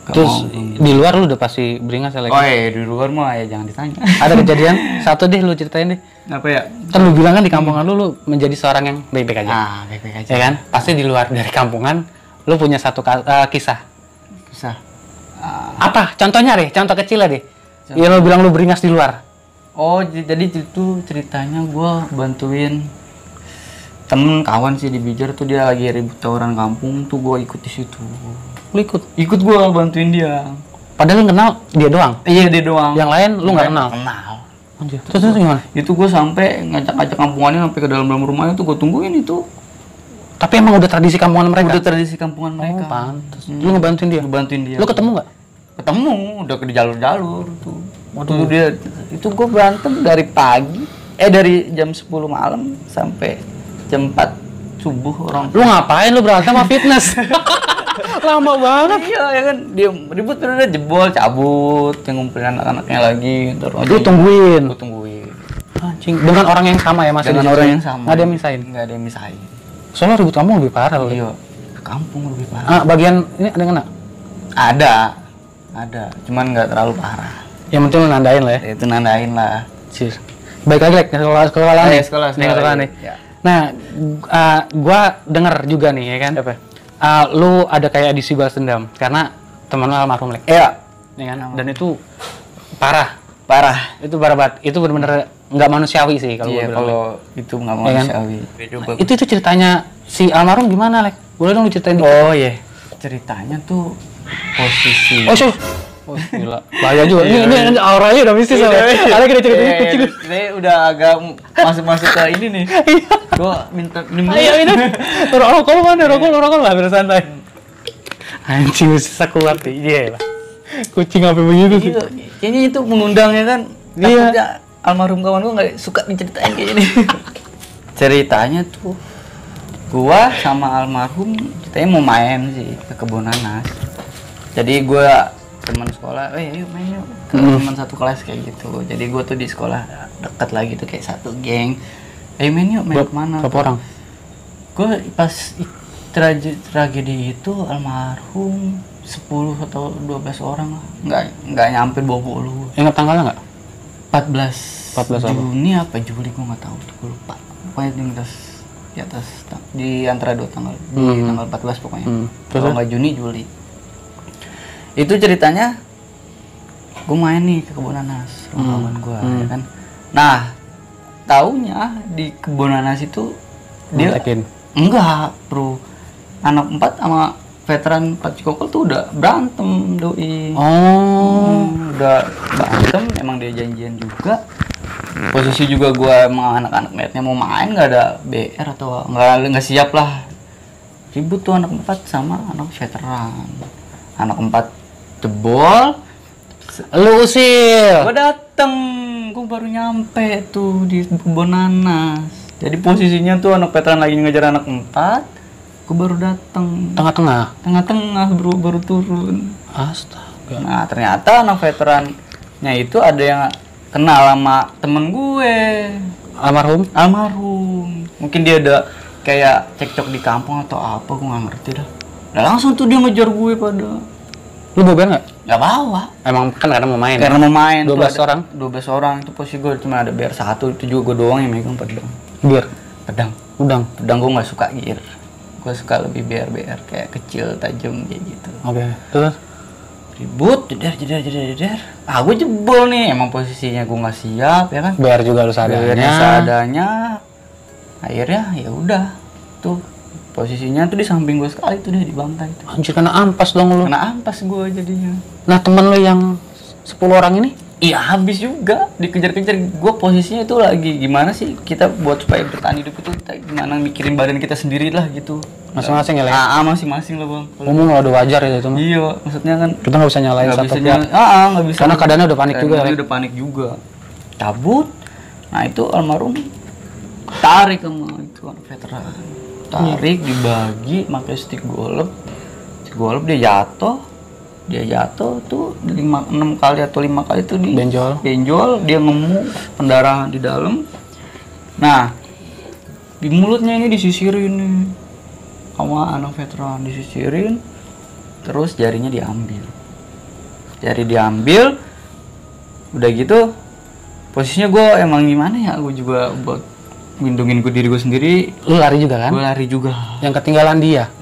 Terus di luar lu udah pasti beringas ya lagi? Oh iya, di luar mah ya jangan ditanya. Ada kejadian satu deh lu ceritain deh. Apa ya? Kan lu bilang kan di kampungan lu menjadi seorang yang baik-baik aja. Baik-baik aja. Ya kan? Pasti di luar dari kampungan lu punya satu kisah. Kisah. Apa? Contohnya deh, contoh kecil deh. Ya lu bilang lu beringas di luar. Oh, jadi itu ceritanya gua bantuin temen kawan sih di Bijar tuh, dia lagi ribut tawuran kampung tuh, gua ikut di situ. Lu ikut gua bantuin dia. Padahal lu kenal dia doang. Iya, dia doang. Yang lain lu nggak kenal. Anjir. Terus gimana? Itu gua sampai ngajak-ngajak kampungannya sampai ke dalam rumahnya tuh, gua tungguin itu. Tapi emang udah tradisi kampungan mereka. Udah tradisi kampungan mereka. Oh, pantes. Lu ngebantuin dia. Lu ketemu nggak? Ketemu, udah ke jalur-jalur tuh. Waktu dia itu gua berantem dari pagi, dari jam 10 malam sampai jam 4 subuh orang. Lu ngapain lu berantem sama fitness? Lama banget. Iya ya kan, dia ribut udah jebol, cabut, yang ngumpulin anak-anaknya lagi. Lu tungguin. Gua tungguin. Anjing, dengan orang yang sama ya Mas? Dengan orang yang sama. Nggak ada yang misahin. Nggak ada yang misahin. Soalnya ribut kampung lebih parah loh. Iya, kampung lebih parah. Bagian ini ada yang kena? Ada, cuman nggak terlalu parah. Yang penting lu nandain lah ya. Itu nandain lah. Cheers. Baik lagi ke sekolah nih. Ya. Nah, gua denger juga nih ya kan. Apa? Lu ada kayak edisi balas dendam karena teman lu almarhum Lek. Iya. Ya kan? Dan itu parah. Parah. Itu parah banget. Itu benar-benar nggak manusiawi sih kalau Iya, gue bilang. kalau itu nggak Ya kan? manusiawi. Coba. Itu ceritanya si almarhum gimana, Lek? Boleh dong lu ceritain dikit? Oh iya, ceritanya tuh posisi. Oh, oh, gila. Bahaya juga. Ini auranya udah mistis soalnya. Ada kita ceritanya kecil. Saya udah agak masuk ke ini nih. Gua minta minum. Ayo ini. Rokok mana? Rokok lah biar santai. Anjing susah keluar tuh. Iya lah. Kucing apa begitu sih? Iya, kayaknya itu mengundangnya kan. Iya. Takutnya almarhum kawan gua nggak suka diceritain kayak gini. Ceritanya tuh gua sama almarhum ceritanya mau main sih ke kebun nanas. Jadi gua teman sekolah, ayo main yuk ke teman satu kelas kayak gitu. Jadi gua tuh di sekolah dekat lagi tuh kayak satu geng. Ayo main yuk, main kemana? Berapa orang? Gua pas tragedi itu almarhum 10 atau 12 orang lah. Nggak nyampe 20. Ingat tanggalnya nggak? 14 14 apa? Juni apa Juli gua nggak tahu tuh, gua lupa. Pokoknya di antara dua tanggal, di tanggal 14 pokoknya. Kalau nggak Juni, Juli. Itu ceritanya gue main nih ke kebun nanas rumah kawan gue, ya kan. Nah, taunya di kebun nanas itu dia enggak, bro. Anak 4 sama veteran 4 Cikokol tuh udah berantem doi. Udah berantem, emang dia janjian juga. Posisi juga gue emang anak-anak netnya mau main, nggak ada BR atau nggak siap lah. Ribut tuh anak 4 sama anak veteran. Anak 4 jebol, Lu usir. gue dateng, gue baru nyampe tuh di kebun nanas. Jadi posisinya tuh anak veteran lagi ngejar anak 4, gue baru dateng. Tengah-tengah baru turun. Astaga. Nah ternyata anak veterannya itu ada yang kenal sama temen gue, Almarhum? Mungkin dia ada kayak cekcok di kampung atau apa, gue nggak ngerti dah. Nah langsung tuh dia ngejar gue pada. Lu bawa BR nggak? Nggak bawa. Emang kan karena mau main. Karena mau main. 12 tuh orang? 12 orang, itu posisi gue cuma ada BR 1, itu juga gue doang yang megang pedang. BR? Pedang gue nggak suka gear. Gue suka lebih BR kayak kecil, tajam kayak gitu. Oke. Terus? Ribut, jeder. Ah gue jebol nih, emang posisinya gue nggak siap ya kan. BR juga lu seadanya. Seadanya. Akhirnya ya udah tuh posisinya tuh di samping gue sekali tuh, dia di bantai tuh. Anjir, kena ampas dong lu. Kena ampas gue jadinya. Nah, temen lu yang 10 orang ini? Iya habis juga, dikejar-kejar. Gue posisinya itu lagi gimana sih kita buat supaya bertahan hidup itu kita gimana mikirin badan kita sendiri lah gitu. Masing-masing ya, Lek? Masing-masing lah bang. Ngomong udah wajar ya itu mah. Iya, maksudnya kan Kita nggak bisa nyalain nggak satu bisa pihak. nggak bisa. Karena keadaannya udah panik juga, Keadaannya Lek. udah panik juga. Cabut. Nah itu almarhum tarik sama itu anak veteran. Tarik dibagi pakai stick golf. Stick golf dia jatuh tuh 6 kali atau 5 kali tuh di benjol, dia ngemu, pendarahan di dalam. Nah di mulutnya ini disisirin nih sama anak veteran, disisirin, terus jarinya diambil, udah gitu posisinya gue emang gimana ya, gue juga buat lindungin diri gue sendiri. Lu lari juga kan? Gue lari juga. Yang ketinggalan dia.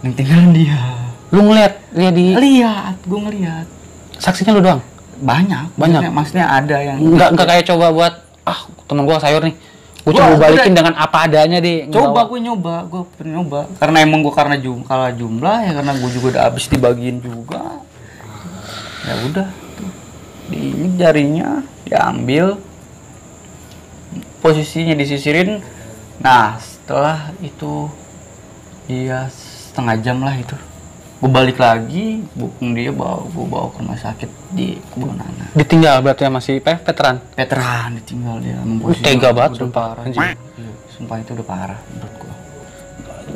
Lu Lihat gue ngeliat. Saksinya lu doang? Banyak. Maksudnya ada yang Enggak kayak coba buat temen gua sayur nih. Gua coba balikin dengan apa adanya deh. Gue pernah nyoba. Karena emang gue kalah jumlah ya, karena gue juga udah habis dibagiin juga. Ya udah tuh. Ini jarinya diambil. Posisinya disisirin. Nah, setelah itu dia setengah jam lah itu. Gue balik lagi, bukung dia, gue bawa ke rumah sakit di kebun nanas. Ditinggal berarti masih veteran? Veteran ditinggal dia. Tega banget, udah parah. Iya, sumpah itu udah parah menurut gue.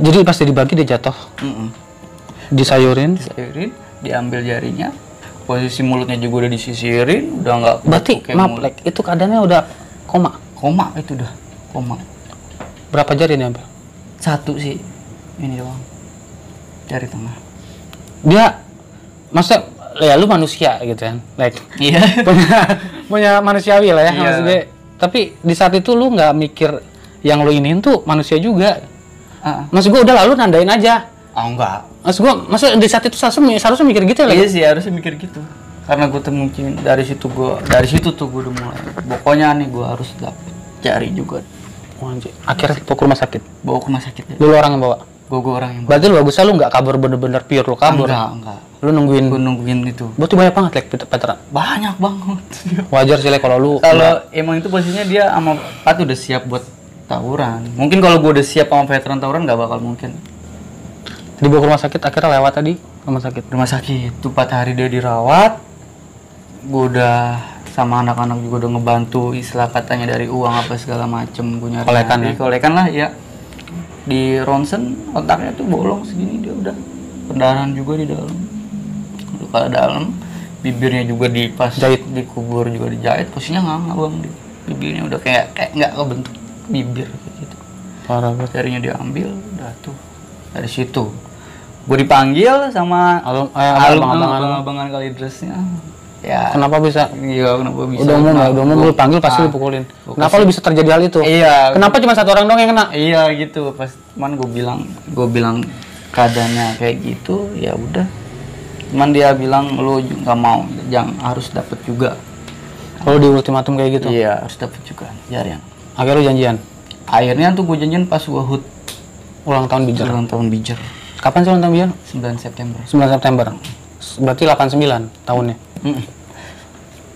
Jadi pasti dibagi dia jatuh? Disayurin, diambil jarinya. Posisi mulutnya juga udah disisirin, udah nggak. Berarti maaf, Lek, itu keadaannya udah koma? Koma itu udah, koma. Berapa jari diambil? 1 sih, ini doang. Jari tengah. Dia maksudnya ya lu manusia gitu kan, like iya punya manusiawi lah ya, iya. Maksudnya. Tapi di saat itu lu nggak mikir yang lu iniin tuh manusia juga. Maksud gua udah lalu nandain aja. Enggak. Maksud gua di saat itu seharusnya mikir gitu ya? Iya sih, harusnya mikir gitu. Karena gua tuh mungkin dari situ tuh gua udah mulai. Pokoknya nih gua harus dapet cari juga. Oh, anjir. Akhirnya bawa ke rumah sakit. Bawa ke rumah sakit ya. Lu orang yang bawa. Gue orang yang bawa. Berarti lu bagusnya lu nggak kabur bener-bener pure lu kabur. Enggak. Lu nungguin. Gue nungguin itu. Berarti banyak banget like veteran. Banyak banget. Wajar sih like kalau lu. Kalau emang itu posisinya dia sama Pat udah siap buat tawuran. Mungkin kalau gue udah siap sama veteran tawuran nggak bakal mungkin. Dibawa ke rumah sakit akhirnya lewat tadi rumah sakit. Rumah sakit tuh 4 hari dia dirawat. Gue udah sama anak-anak juga udah ngebantu, istilah katanya dari uang apa segala macem. Gue nyari kolekan lah ya. Di ronsen otaknya tuh bolong segini, dia udah pendarahan juga di dalam, luka dalam. Bibirnya juga jahit, dikubur juga dijahit. Posisinya nganga bang, bibirnya udah kayak nggak kebentuk bibir gitu. Parah banget. Jarinya diambil, udah tuh dari situ. Gue dipanggil sama abang-abangan kali dressnya. Ya. Kenapa bisa? Iya, kenapa bisa? Udah umum lu panggil pasti dipukulin. Kenapa lu bisa terjadi hal itu? Iya. Kenapa cuma satu orang dong yang kena? Iya gitu. Pas cuman gue bilang keadaannya kayak gitu, ya udah. Cuman dia bilang lu nggak mau, jangan harus dapet juga. Kalau di ultimatum kayak gitu? Iya, harus dapet juga. Jarian. Akhirnya lu janjian? Akhirnya tuh gue janjian pas gue HUT. Ulang tahun Bijer? Ulang tahun Bijer. Kapan sih ulang tahun Bijer? 9 September. 9 September. Berarti 89 tahunnya.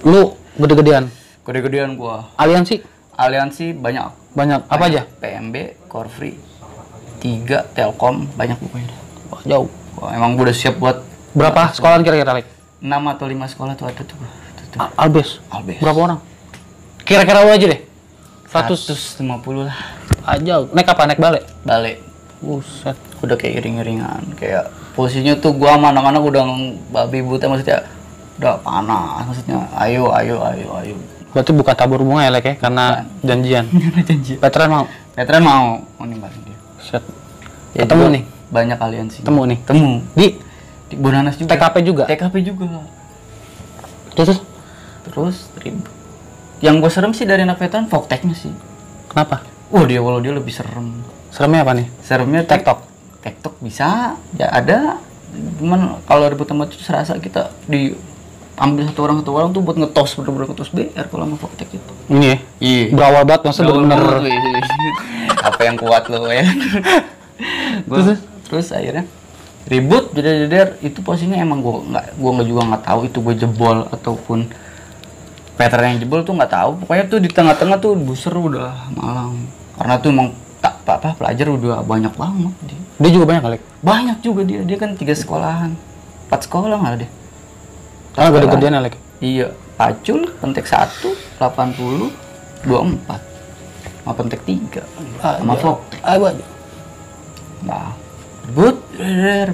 Lu gede-gedean? Gede-gedean gua. Aliansi banyak. Apa aja? PMB, Korfri, 3, Telkom, banyak pokoknya. Wah, jauh. Wah, emang gua udah siap buat berapa sekolahan kira-kira, Lek? 6 atau 5 sekolah tuh ada tuh. Albes. Albes. Berapa orang? Kira-kira lu aja deh. 150 lah. Jauh. Naik apa? Naik balik? Balik. Buset. Udah kayak iring-iringan, kayak posisinya tuh gua sama anak-anak udah babi buta, maksudnya udah panas, maksudnya ayo. Berarti bukan tabur bunga ya, Lek ya? Karena janjian. Janji. Veteran mau nimbalin dia. Set. Ya, ketemu nih. Banyak aliansi. Temu nih. Di Bonanas juga. TKP juga. Terus ribut. Yang gue serem sih dari anak veteran Vokteknya sih. Kenapa? Kalau dia lebih serem. Seremnya apa nih? Seremnya TikTok bisa, ya ada. Cuman kalau ribut sama itu serasa kita diambil satu orang tuh buat ngetos, bener-bener ngetos BR kalau sama Voktek itu. Ini ya? Iya. Berawal banget, maksudnya bener-bener. Apa yang kuat lo ya? Terus akhirnya ribut, jeder itu posisinya emang gue juga nggak tahu itu gue jebol ataupun veteran yang jebol tuh nggak tahu. Pokoknya tuh di tengah-tengah tuh buser udah malam. Karena tuh emang pelajar udah banyak banget dia juga banyak kali? Banyak juga dia kan 3 sekolahan 4 sekolah malah deh. Karena gede-gedean Alek? Iya, Pacul, Pentek 1, 80, 24 sama Pentek 3 sama Vok. Nah,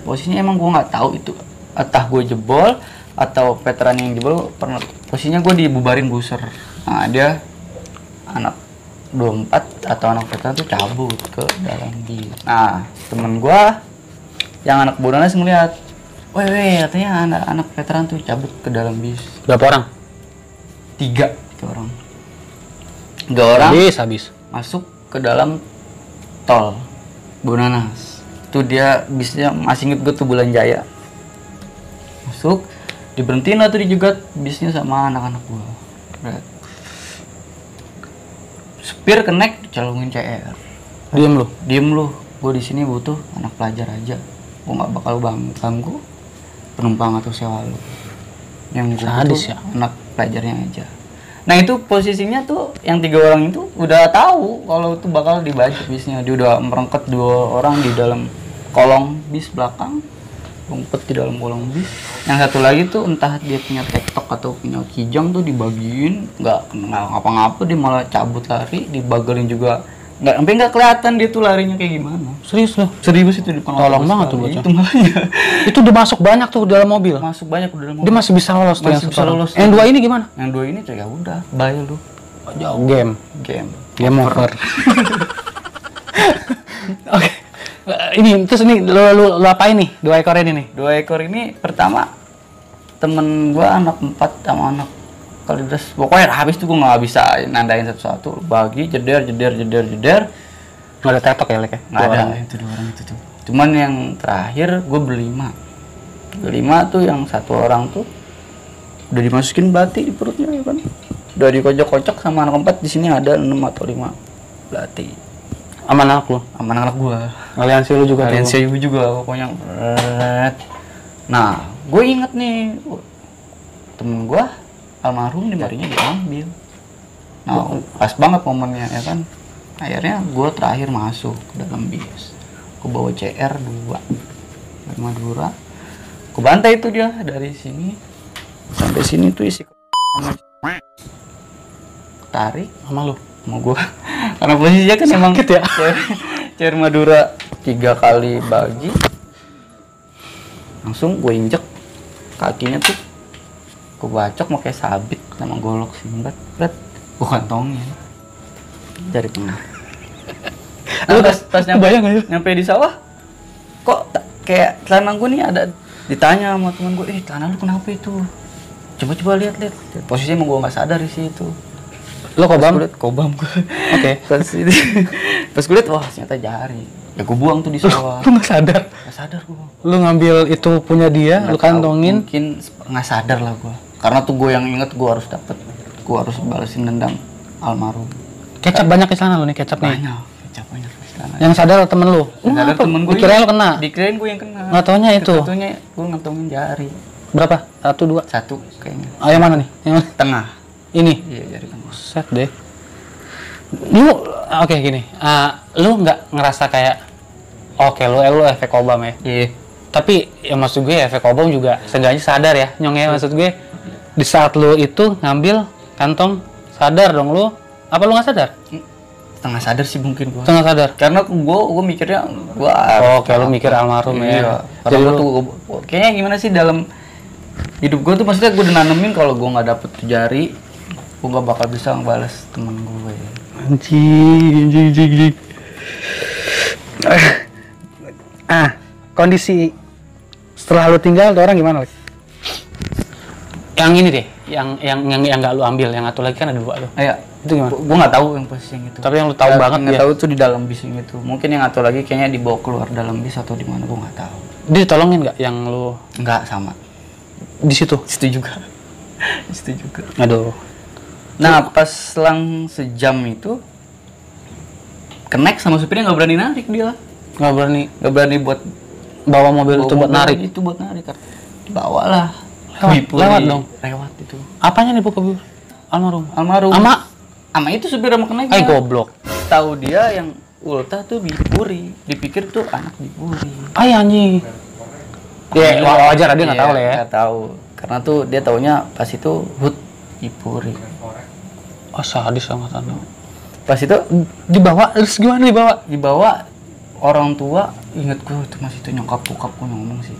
posisinya emang gue nggak tahu itu entah gue jebol atau veteran yang jebol. Pernah posisinya gue dibubarin buser. Nah, dia anak 24 atau anak veteran tuh cabut ke dalam bis. Nah, temen gua yang anak Bonanas ngeliat, weh, katanya anak veteran tuh cabut ke dalam bis. Berapa orang? 3 orang. 3 orang habis masuk ke dalam tol Bonanas. Itu dia bisnya, masih inget gue tuh Bulan Jaya. Masuk, diberhentiin lah tuh, dijegat bisnya sama anak-anak gua. Supir kenek dicolongin CR. Diem lu. Gue di sini butuh anak pelajar aja. Gue nggak bakal ganggu penumpang atau sewa lu. Yang gue butuh ya? Anak pelajarnya aja. Nah itu posisinya tuh yang 3 orang itu udah tahu kalau itu bakal dibajak bisnya. Dia udah merengket 2 orang di dalam kolong bis belakang, ngumpet di dalam kolong bis. Yang satu lagi tuh entah dia punya TikTok atau punya kijang tuh dibagiin, nggak ngapa-ngapa, dia malah cabut lari, dibagelin juga nggak kelihatan dia tuh larinya kayak gimana. Serius loh? Serius itu di depan. Tolong banget tuh bocah. Itu makanya. Itu udah masuk banyak tuh dalam mobil. Masuk banyak udah dalam mobil. Dia masih bisa lolos tuh. Masih bisa lolos. Yang 2 ini gimana? Yang 2 ini tuh ya udah, bye lu. Jauh game over. Oke. Ini terus ini lu apain nih 2 ekor ini nih? 2 ekor ini pertama temen gua anak 4 sama anak Kalidas. Pokoknya habis tuh gua nggak bisa nandain satu-satu, bagi jeder. Nggak ada TikTok ya, Lek ya? Nggak ada, itu 2 orang itu tuh. Cuman yang terakhir gua berlima tuh, yang 1 orang tuh udah dimasukin batik di perutnya ya kan. Udah dikocok-kocok sama anak keempat di sini ada 6 atau 5 berarti. Aman anak lu. Aman anak gua. Aliansi lu juga tuh. Aliansi ibu juga pokoknya. Nah, gue inget nih temen gua almarhum di marinya diambil. Nah, pas banget momennya ya kan. Akhirnya gue terakhir masuk ke dalam bis. Gue bawa CR2 Madura. Gue bantai itu dia dari sini sampai sini tuh isi tarik Sama lu. sama gue. Karena posisinya kan emang Sakit ya? CR Madura 3 kali bagi. Langsung gue injek kakinya tuh. Gue bacok pakai sabit sama golok simbat. Gue kantongin dari tengah. Nah, pas Kebayang gak ya? nyampe di sawah, kok kayak celana gue nih ada ditanya sama temen gue, celana lu kenapa itu? Coba lihat. Posisinya emang gue nggak sadar di situ. Lu kobam? Kobam gue. Oke. Pas gue liat, wah ternyata jari. Ya gue buang tuh di sawah. Lu nggak sadar? Nggak sadar gue. Lu ngambil itu punya dia, lu kantongin. Mungkin nggak sadar lah gue. Karena tuh gue yang inget gue harus dapet, gue harus balesin dendam almarhum. Kecap banyak di sana lu nih, kecap nih. Banyak celana. Yang sadar temen lu. Sadar temen gue. Dikirain lu kena. Dikirain gue yang kena. Nggak taunya itu. Tentunya gue ngantongin jari. Berapa? 1, 2. 1 kayaknya. Oh, yang mana nih? Yang mana? Tengah. Ini. Iya, jari tengah. Set deh. Lu oke gini. Lu nggak ngerasa kayak lu efek kobam ya? Iya. Tapi ya maksud gue efek kobam juga seenggaknya sadar ya. Nyongnya maksud gue di saat lu itu ngambil kantong sadar dong lu. Apa lu nggak sadar? Setengah sadar sih mungkin gue. Setengah sadar. Karena gue mikirnya gue. Kayak lu mikir almarhum ya. Iya. Jadi Karena lu tuh kayaknya gimana sih dalam hidup gue tuh maksudnya gue udah nanemin kalau gue nggak dapet tuh jari, gue nggak bakal bisa ngebales temen gue. anjing. Kondisi setelah lu tinggal tuh orang gimana, Lek? Yang ini deh, yang nggak lu ambil, yang satu lagi kan ada 2 tuh. Iya. Itu gimana? Gue nggak tahu yang posisi yang itu. Tapi yang lu tahu banget nggak ya. tahu tuh di dalam bis yang itu. Mungkin yang satu lagi kayaknya dibawa keluar dalam bis atau di mana gue nggak tahu. Dia ditolongin nggak yang lu Nggak sama. di situ? Situ juga. Situ juga. Aduh. Nah pas selang sejam itu kenek sama supirnya nggak berani narik dia. Nggak berani buat bawa mobil itu buat mobil narik. itu buat narik. Bawa lah. Lewat dong. Lewat itu. Apanya nih buka mobil? Almarhum. Ama itu supir sama kenek. Goblok. Tahu dia yang ultah tuh Bipuri. Dipikir tuh anak Bipuri. Anjing. Ya, wajar dia nggak tahu lah ya. Nggak tahu. Karena tuh dia taunya pas itu HUT Bipuri. Oh, sadis banget anu. Pas itu Dibawa, terus gimana dibawa? dibawa orang tua, inget gue tuh masih itu nyokap bokap gue ngomong sih.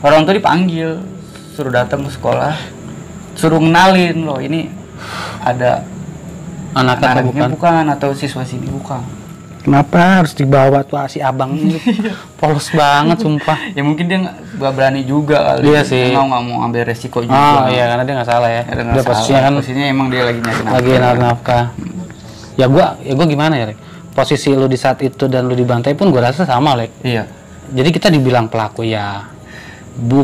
Orang tua dipanggil, suruh datang ke sekolah, suruh kenalin loh ini ada anaknya bukan atau siswa sini bukan. Kenapa harus dibawa tuh si abang ini? Polos banget sumpah. Ya mungkin dia nggak berani juga kali. Iya sih. Nggak mau ambil resiko juga. Oh iya, karena dia nggak salah ya. Dia posisinya kan posisinya emang dia lagi nyari nafkah. lagi nyari nafkah. Ya gua gimana ya, Lek? Posisi lu di saat itu dan lu dibantai pun gua rasa sama, Lek. Iya. Jadi kita dibilang pelaku ya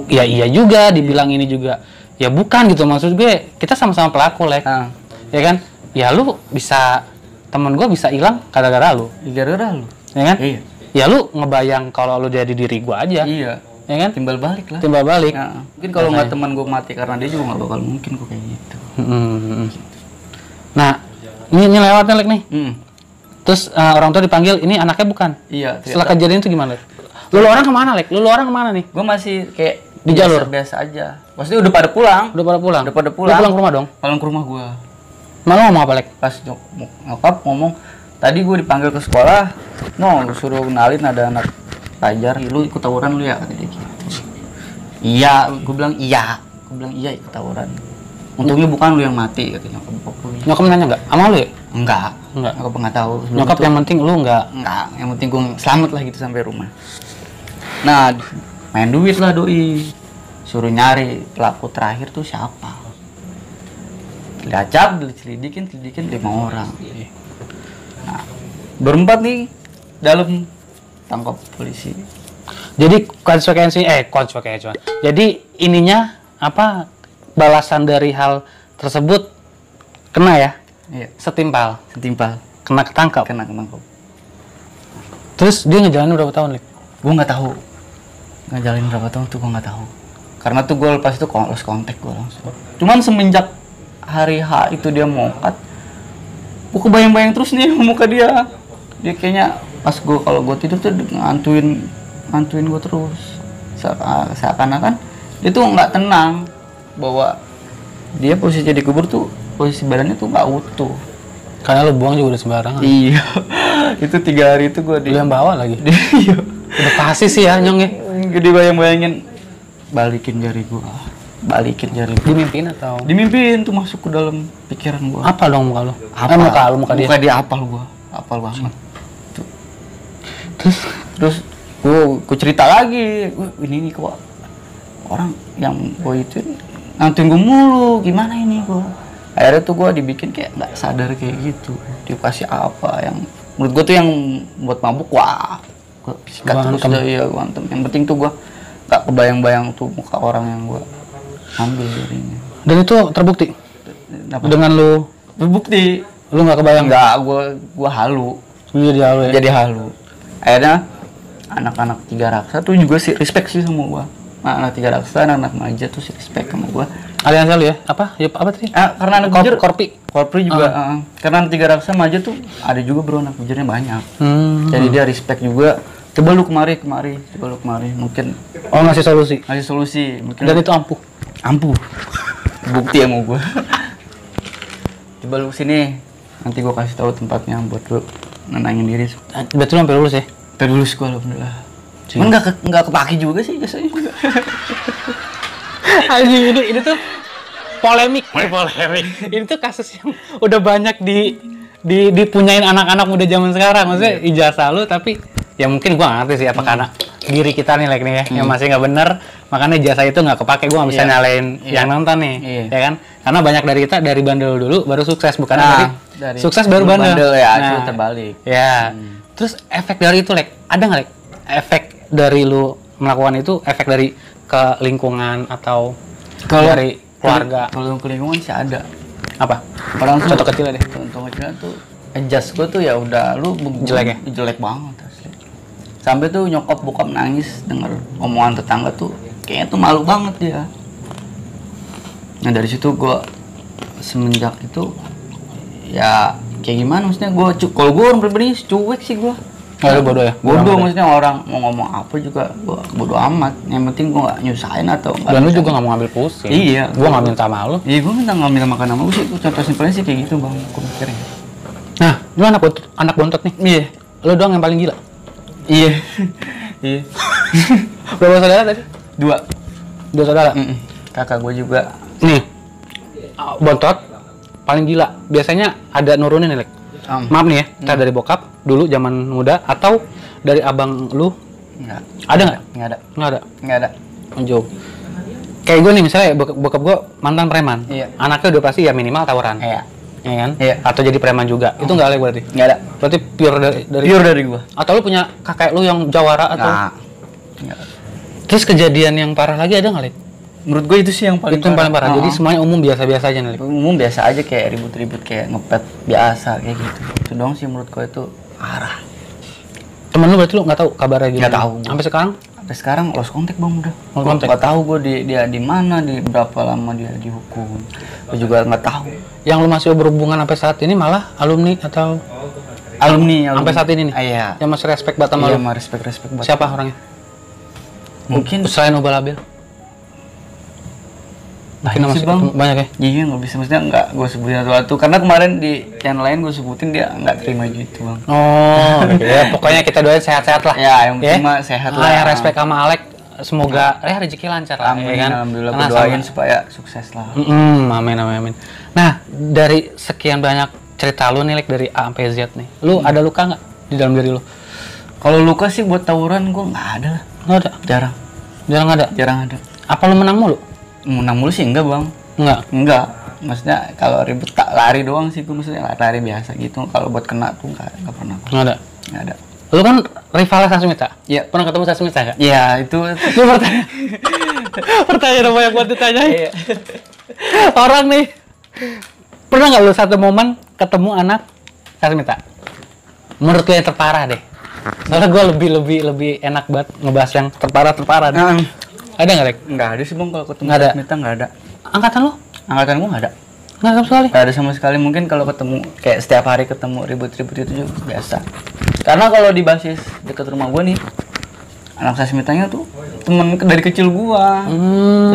iya juga, dibilang ini juga ya bukan gitu, maksud gue kita sama-sama pelaku, Lek. Ya kan? Ya lu bisa, temen gue bisa hilang gara-gara lu. Gara-gara lu. Ya kan? Iya. Ya lu ngebayang kalau lu jadi diri gue aja. Iya. Ya kan? Timbal balik lah. Timbal balik. Nah, mungkin kalau nggak teman gue mati karena dia juga nggak bakal mungkin kok kayak gitu. Nah, ini lewatnya, Lek nih. Hmm. Terus orang tua dipanggil, ini anaknya bukan. Iya. Setelah kejadian itu gimana, Lek? Lu orang kemana, Lek? Lu orang kemana nih? Gue masih kayak Di jalur? biasa aja. Maksudnya udah pada pulang. Udah pada pulang? Udah pada Lu pulang. pulang ke rumah dong? Pulang ke rumah gue. Malu ngomong apa, Lek? Pas nyokap ngomong, tadi gue dipanggil ke sekolah, suruh kenalin ada anak pelajar, lu ikut tawuran lu ya, kata dia gitu. Iya, gue bilang iya ikut tawuran. Untungnya bukan lu yang mati, kata nyokap bokap gue. Nyokap nanya nggak? Sama lu ya? Enggak. Enggak. Nyokap nggak tahu. Nyokap yang penting lu nggak? Enggak, yang penting gue selamat lah gitu sampai rumah. Nah, main duit lah doi. Suruh nyari pelaku terakhir tuh siapa. Dilacak, diselidikin 5 orang. Nah, berempat nih dalam tangkap polisi. Jadi konsekuensi. Jadi ininya apa? Balasan dari hal tersebut Kena ya? Iya. Setimpal. Kena ketangkap. Kena ketangkap. Terus dia ngejalanin berapa tahun, Lik? Gue nggak tahu. Ngejalanin berapa tahun tuh gue nggak tahu. Karena tuh gue lepas itu lost kontak gue langsung. Cuman semenjak hari H itu dia mau cut, gue kebayang-bayang terus nih muka dia. Dia kayaknya pas kalau gue tidur tuh ngantuin gue terus. Seakan-akan dia tuh nggak tenang bahwa dia posisi dikubur tuh posisi badannya tuh nggak utuh. Karena lu buang juga udah sembarangan. Iya. Itu 3 hari itu gue Lu yang bawa lagi. Iya. Udah pasti sih ya, Nyong ya. Gede bayang-bayangin balikin jari gua. Dimimpiin atau? Dimimpiin tuh masuk ke dalam pikiran gua. Apa dong muka lu? Muka dia. Muka dia apal gua. Apal banget. Tuh. Terus gua cerita lagi. Ini kok orang yang gua itu nantuin gua mulu. Gimana ini gua? Akhirnya tuh gua dibikin kayak nggak sadar kayak gitu. Dikasih apa yang menurut gua tuh yang buat mabuk, wah. Gua sikat terus ya, gua antem. Yang penting tuh gua gak kebayang-bayang tuh muka orang yang gua ambil jarinya. Dan itu terbukti? Apa? Dengan lu? Terbukti. Lu gak kebayang? Enggak, gua halu. Lu jadi halu ya? Jadi halu. Akhirnya anak-anak 3 Raksa tuh juga sih respect sih sama gua. Anak 3 Raksa, anak Maja tuh sih respect sama gua. Aliansi lu ya? Apa? Ya apa tadi? Karena anak Bujur Korpi juga. Karena anak 3 Raksa Maja tuh ada juga bro, anak Bujurnya banyak. Jadi dia respect juga. Coba lu kemari, mungkin ngasih solusi, mungkin. Dan itu ampuh. Bukti ya mau gua. Coba lu sini, nanti gua kasih tahu tempatnya buat lu nenangin diri. Betul sampai lulus ya? Sampai lulus gua alhamdulillah. Cuman nggak kepake juga sih biasanya juga. Anjing, ini tuh polemik. Ini tuh kasus yang udah banyak dipunyain anak-anak muda zaman sekarang. Maksudnya ijazah lu tapi ya mungkin gua nggak ngerti sih apa karena diri kita nih like nih ya yang masih nggak bener, makanya jasa itu nggak kepake. Gua nggak bisa nyalain yang nonton nih, ya kan? Karena banyak dari kita dari bandel dulu baru sukses, bukan dari sukses baru bandel. Ya, itu terbalik. Ya. Terus efek dari itu ada nggak efek dari lu melakukan itu, efek dari ke lingkungan atau dari keluarga? Kalau ke lingkungan sih ada. Apa? Orang contoh kecil deh. Contoh kecil tuh adjust gua tuh ya udah lu jelek ya? Jelek banget asli. Sampai tuh nyokap bokap nangis denger omongan tetangga tuh kayaknya tuh malu banget dia. Nah dari situ gua semenjak itu ya kayak gimana maksudnya gua kalau gua orang pribadi cuek sih gua. Lu bodoh ya? Bodoh maksudnya orang mau ngomong apa juga gua bodoh amat. Yang penting gua nggak nyusahin atau dan lu juga nggak mau ngambil pusing. Iya. Gua nggak minta sama lu. Iya gua minta ngambil makan sama lu sih. Contoh simpelnya sih kayak gitu bang. Gua mikirnya. Nah, lu anak bontot nih. Iya. Lu doang yang paling gila. Iya. Iya. Berapa saudara tadi? 2 saudara. Kakak gue juga. Nih, bontot paling gila. Biasanya ada nurunin nih, maaf nih ya, entah dari bokap dulu zaman muda atau dari abang lu. Enggak. Ada nggak? Nggak ada. Jauh. Kayak gue nih misalnya bokap gue mantan preman. Iya. Anaknya udah pasti ya minimal tawuran. Iya. Ya kan? Iya. Atau jadi preman juga. Itu nggak ada berarti? Nggak ada. Berarti pure dari gua. Atau lu punya kakek lu yang jawara atau? Nggak. Terus kejadian yang parah lagi ada nggak, Lek? Menurut gue itu sih yang paling parah. Jadi semuanya umum biasa-biasa aja nih. Umum biasa aja kayak ribut-ribut kayak ngepet biasa kayak gitu. Itu doang sih menurut gue itu parah. Temen lu berarti lu nggak tahu kabarnya gimana? Nggak tahu. Sampai sekarang lost contact bang udah. Lost contact. Nggak tahu gue dia di mana, di berapa lama dia dihukum. Gue juga nggak tahu. Yang lu masih berhubungan sampai saat ini malah alumni atau alumni. Sampai saat ini nih? Iya. Yang masih respect banget sama lu? Iya, respect banget. Siapa orangnya? Mungkin selain Ubah Labil. Banyak sih bang. Banyak ya? Iya nggak bisa, maksudnya nggak gue sebutin satu-satu karena kemarin di channel lain gue sebutin dia nggak terima gitu bang. Oh, ya pokoknya kita doain sehat-sehat lah. Ya yang penting mah sehat lah. Yang respect sama Alek, semoga rezeki lancar lah. Amin, ya kan? alhamdulillah gue doain supaya sukses lah. Amin. Nah dari sekian banyak cerita lu nih Lek, dari A sampai Z nih, lu ada luka nggak di dalam diri lu? Kalau luka sih buat tawuran gue nggak ada. Nggak ada? Jarang ada? Apa lu menang mulu? Menang mulu sih enggak bang. Enggak. Maksudnya kalau ribut tak lari doang sih gue, maksudnya lari biasa gitu. Kalau buat kena tuh nggak pernah. Nggak ada. Lu kan rivalnya Sasmita. Iya. Pernah ketemu Sasmita nggak? Iya itu pertanyaan yang banyak buat ditanya. Iya. Orang nih Pernah nggak lu satu momen ketemu anak Sasmita? Menurut lu yang terparah deh. Soalnya gue lebih enak banget ngebahas yang terparah deh. Ada nggak, Rek? Nggak ada sih bang, kalau ketemu Nggak ada. Sasmita nggak ada. Angkatan lu? Angkatan gua nggak ada. Nggak sama sekali. Nggak ada sama sekali. Mungkin kalau ketemu kayak setiap hari ketemu ribut-ribut itu juga biasa. Karena kalau di basis dekat rumah gua nih, anak Sasmitanya tuh temen dari kecil gua.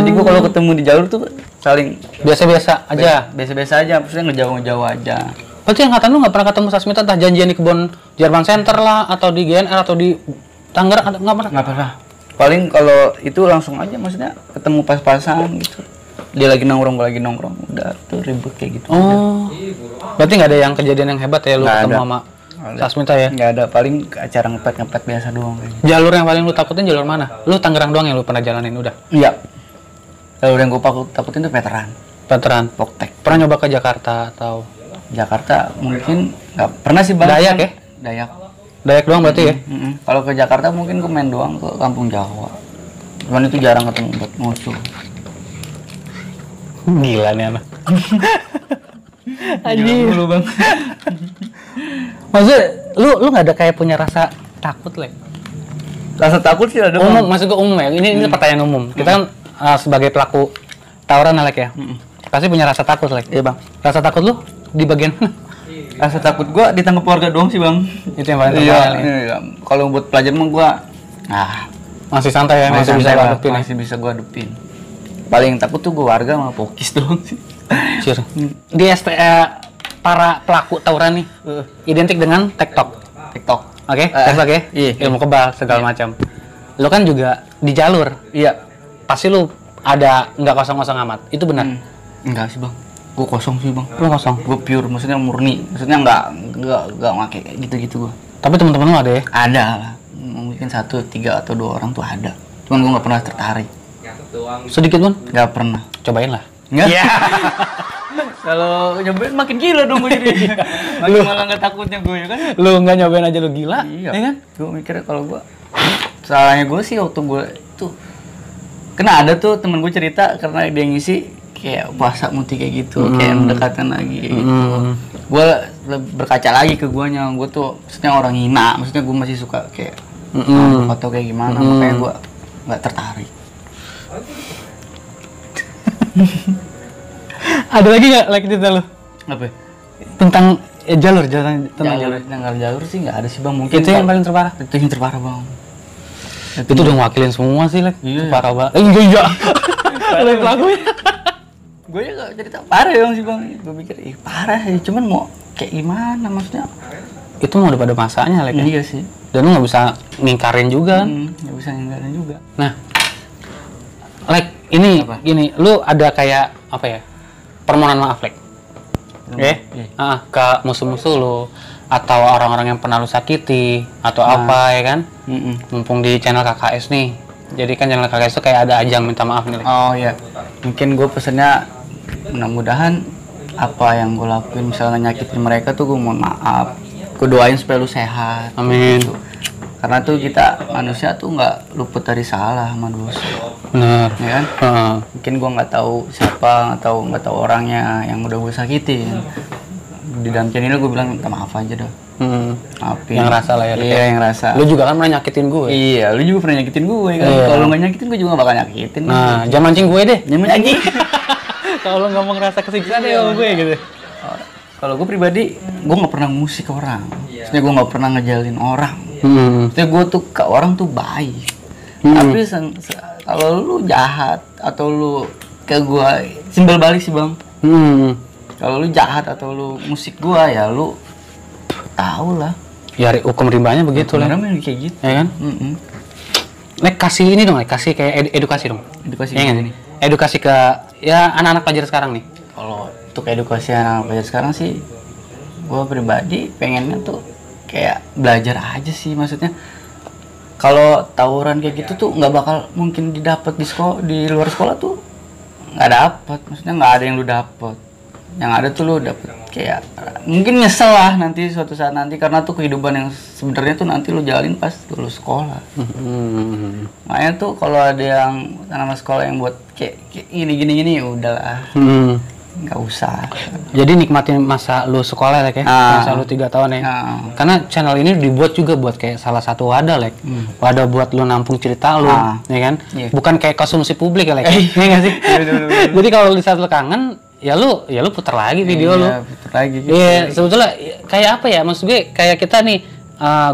Jadi gua kalau ketemu di jalur tuh saling Biasa-biasa aja. biasa-biasa aja, maksudnya ngejauh-ngejauh aja. Berarti angkatan lu nggak pernah ketemu Sasmita, entah janjian di kebun Jerman Center lah, atau di GNR, atau di Tangerang, nggak pernah? Nggak pernah. Paling kalau itu langsung aja, maksudnya ketemu pas-pasan gitu. Dia lagi nongkrong, gua lagi nongkrong, udah tuh ribut kayak gitu. Oh, berarti nggak ada yang kejadian yang hebat ya lu Nggak ketemu ada. sama Sasmita ya? Nggak ada, paling ke acara ngepet biasa doang kayaknya. Jalur yang paling lu takutin jalur mana? Lu Tangerang doang yang lu pernah jalanin udah? Iya. Jalur yang gua takutin tuh veteran, Veteran. Poktek. Pernah nyoba ke Jakarta atau Jakarta mungkin nggak pernah sih bang. Dayak ya? Dayak. Dayak doang berarti ya? Kalau ke Jakarta mungkin gue main doang ke Kampung Jawa. Cuman itu jarang ketemu buat musuh. Gila nih anak. Anjir. Dulu bang. Maksudnya lu nggak ada kayak punya rasa takut, Lek? Rasa takut sih ada Umum, bang. maksud gue umum ya. Ini pertanyaan umum. Kita kan sebagai pelaku tawuran, Lek ya. Pasti punya rasa takut, Lek. Iya bang. Rasa takut lu di bagian mana? Rasa takut gue ditangkap keluarga doang sih bang. Itu yang paling Iya. terkenal ya. Iya. Kalau buat pelajaran mah gue, Masih santai ya, masih bisa santai lah, hadapin ya. masih bisa gue hadepin. Paling takut tuh gue warga sama pokis doang sih. Sure. Di para pelaku tawuran nih identik dengan TikTok. TikTok. Oke, TikTok ya. Iya. Ilmu kebal segala macam. Lu kan juga di jalur. Iya. Pasti lu ada nggak kosong-kosong amat. Itu benar. Enggak sih bang. Gue kosong sih bang. Lu kosong. Gue pure, maksudnya murni. Maksudnya nggak pakai kayak gitu-gitu gue. Tapi teman-teman lu ada ya? Ada lah. Mungkin 1, 3 atau 2 orang tuh ada. Cuman gue nggak pernah tertarik. Sedikit pun? Nggak pernah. Cobain lah. Nggak? Iya. Kalau nyobain makin gila dong gue jadi. Makin malah nggak takutnya gue ya kan. Lu nggak nyobain aja lu gila. Iya. Ya kan? Gue mikirnya kalau gue, salahnya gue sih waktu gue tuh, kena ada tuh temen gue cerita karena dia ngisi kayak puasa muti kayak gitu, kayak mendekatkan lagi kayak gitu. Gue berkaca lagi ke guanya, gue tuh maksudnya orang hina, maksudnya gue masih suka kayak atau kayak gimana, makanya gue nggak tertarik. Ada lagi nggak like cerita lu Apa? tentang jalur tentang jalur? Jalur sih nggak ada sih bang, mungkin Itu yang paling terparah. itu yang terparah bang. Itu udah ngwakilin semua sih, Lek. Iya. Parah banget. Enggak. Lu yang pelakunya. Gue ya gak cerita parah ya bang sih bang. Gue pikir parah ya, cuman mau kayak gimana maksudnya? Itu mau udah pada masanya, Lek. Ya? Iya sih. Dan lu nggak bisa ngingkarin juga. Nggak bisa ninggalin juga. Nah, Lek, ini Apa? gini, lu ada kayak apa ya? Permohonan maaf, Lek. Iya. Ke musuh-musuh lu atau orang-orang yang pernah lu sakiti atau apa ya kan? Mumpung di channel KKS nih. Jadi kan channel KKS itu kayak ada ajang minta maaf nih, Lek. Oh iya, mungkin gue pesennya mudah-mudahan apa yang gue lakuin misalnya nyakitin mereka tuh gue mohon maaf. Gue doain supaya lu sehat. Amin. Gitu. Karena tuh kita manusia tuh nggak luput dari salah sama dosa, Bener. ya kan? Mungkin gue nggak tahu siapa atau nggak tahu orangnya yang udah gue sakitin. Di dalam channel gue bilang minta maaf aja dah. Maafin. Yang rasa lah ya, Lek. Iya, yang rasa. Lu juga kan pernah nyakitin gue. Iya, lu juga pernah nyakitin gue kan? Iya. Kalau lu nggak nyakitin gue juga nggak bakal nyakitin. Nah, jangan mancing gue deh. Nyaman lagi. Kalau lu nggak mau ngerasa kesiksa deh sama gue gitu. Kalau gue pribadi, gue nggak pernah musik orang. Maksudnya gue nggak pernah ngejalin orang. Maksudnya gue tuh ke orang tuh baik. Tapi kalau lu jahat atau lu ke gue, simbol balik sih bang. Kalau lu jahat atau lu musik gue ya lu tahu lah. Ya hukum rimbanya begitu lah. Orang kayak gitu. Ya kan? Lek, kasih ini dong, Lek. Kasih kayak edukasi dong. Edukasi Ya nggak? gini. Edukasi ke ya anak-anak pelajar sekarang nih. Kalau untuk edukasi anak pelajar sekarang sih, gue pribadi pengennya tuh kayak belajar aja sih, maksudnya kalau tawuran kayak gitu tuh nggak bakal mungkin didapat di sekolah, di luar sekolah tuh nggak dapat, maksudnya nggak ada yang lu dapat. Yang ada tuh lu dapet kayak mungkin nyesel lah nanti suatu saat nanti, karena tuh kehidupan yang sebenarnya tuh nanti lu jalin pas lulus sekolah. Makanya tuh kalau ada yang nama sekolah yang buat kayak gini udahlah. nggak usah. Jadi nikmatin masa lu sekolah Lek ya, masa lu 3 tahun ya. Karena channel ini dibuat juga buat kayak salah satu wadah Lek. Wadah buat lu nampung cerita lu, ya kan? Bukan kayak konsumsi publik ya Lek. Iya nggak sih? Jadi kalau di saat lu kangen, ya lu putar lagi video lu. Putar lagi gitu. Iya, sebetulnya kayak apa ya? Maksud gue kayak kita nih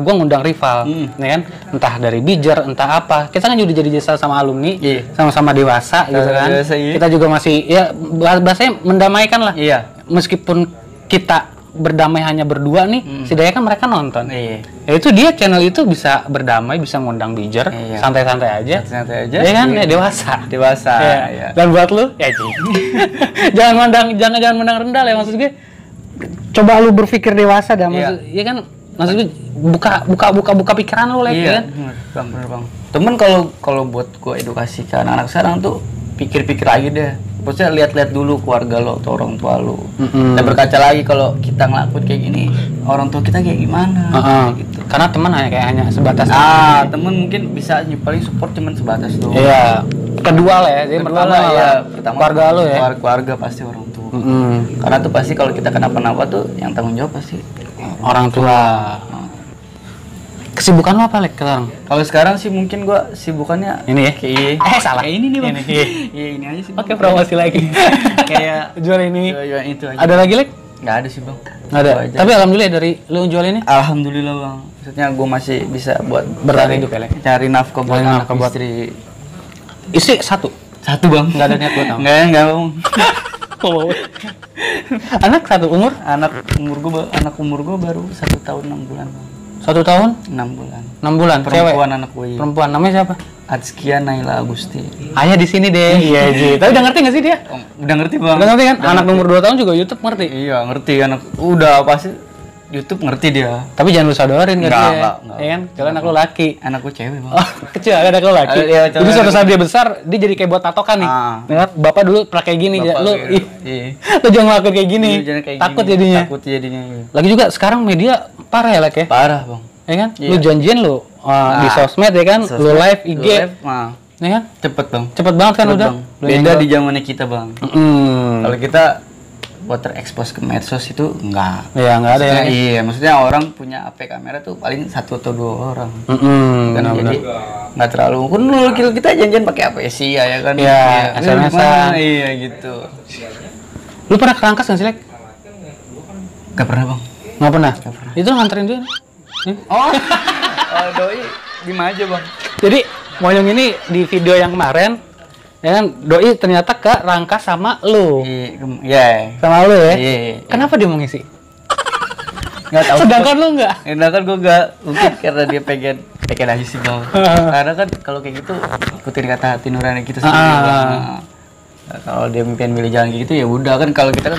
gue ngundang rival, ya kan? Entah dari Bijer, entah apa. Kita kan juga jadi jasa sama alumni, sama-sama dewasa gitu kan. Dewasa, iya. Kita juga masih, ya bahasanya mendamaikan lah. Iya. Meskipun kita berdamai hanya berdua nih, setidaknya kan mereka nonton. Iya. Ya itu dia channel itu bisa berdamai, bisa ngundang Bijer, santai-santai aja. Santai aja. Ya kan, ya dewasa. Dewasa. Ya. Dan buat lu, ya jangan mandang rendah lah. Maksud gue, coba lu berpikir dewasa dah. Ya kan. Maksudnya buka pikiran lu Lek, iya, kan? bener bang. Temen kalau buat gua edukasi ke anak-anak sekarang tuh pikir-pikir lagi deh. Maksudnya lihat-lihat dulu keluarga lo atau orang tua lo. Dan berkaca lagi kalau kita ngelakuin kayak gini, orang tua kita kayak gimana? Gitu. Karena teman hanya sebatas. Temen mungkin bisa paling support cuman sebatas doang. Iya. Kedua lah ya. Jadi pertama keluarga lo ya. Keluarga pasti orang tua. Karena tuh pasti kalau kita kenapa-napa tuh yang tanggung jawab pasti orang tua. Kesibukan lo apa Lek sekarang? Kalau sekarang sih mungkin gua sibukannya ini ya. Salah. Kayak ini nih Bang. Iya, ini aja sih. Oke, promosi lagi. Kayak jual ini. Jual itu aja. Ada lagi Lek? Nggak ada sih Bang. Nggak ada. Tapi alhamdulillah dari lo jual ini. Alhamdulillah Bang. Maksudnya gua masih bisa buat bertahan hidup ya Lek. Cari nafkah buat anak istri. Istri satu Bang. Nggak ada niat buat kamu. Enggak Bang. Anak satu umur? Anak umur gua baru 1 tahun 6 bulan Bang. 1 tahun? 6 bulan. 6 bulan. Perempuan cewek. Anak gue. Perempuan namanya siapa? Atskia Naila Agusti. Ayah di sini deh. Iya Ji. Tapi udah ngerti nggak sih dia? Udah ngerti Bang. Udah ngerti kan? Anak umur 2 tahun juga YouTube ngerti. Iya ngerti anak. Udah pasti YouTube ngerti dia. Tapi jangan lu sodorin kan dia. Enggak. Ya kan? Kalau anak lu laki. Anak gue cewek Bang. Oh, kecil anak lu laki. Jadi suatu saat dia besar, dia jadi kayak buat patokan nih. Ya, Bapak dulu pernah kayak gini, lu lu jangan ngelakuin kayak gini. Takut jadinya. Lagi juga sekarang media parah ya Lek ya? Parah Bang. Ya kan? Lu janjian lu di sosmed ya kan? Lu live IG. Ya kan? Cepet Bang. Cepet banget kan udah. Beda di zamannya kita Bang. Kalau kita buat terekspos ke medsos itu enggak. Iya, enggak ada ya. Iya, maksudnya orang punya HP kamera tuh paling 1 atau 2 orang. Kan jadi enggak terlalu. Kan kita janjian pakai APC ya kan. Iya, SMS-an. Iya gitu. Lu pernah kerangkas enggak sih, Lek? Enggak pernah, Bang. Enggak pernah. Itu nganterin dia. Oh, doi gimana aja Bang? Jadi Moyong ini di video yang kemarin ya kan doi ternyata ke rangkas sama lu. Iya. Sama lu ya? Iya. Kenapa dia mau ngisi? Nggak tahu. Sedangkan lu nggak? Sedangkan gue nggak. Mungkin karena dia pengen aja sih Bang. Karena kan kalau kayak gitu ikutin kata hati nurani kita sendiri Bang. Kalau dia pengen milih jalan gitu ya udah kan, kalau kita kan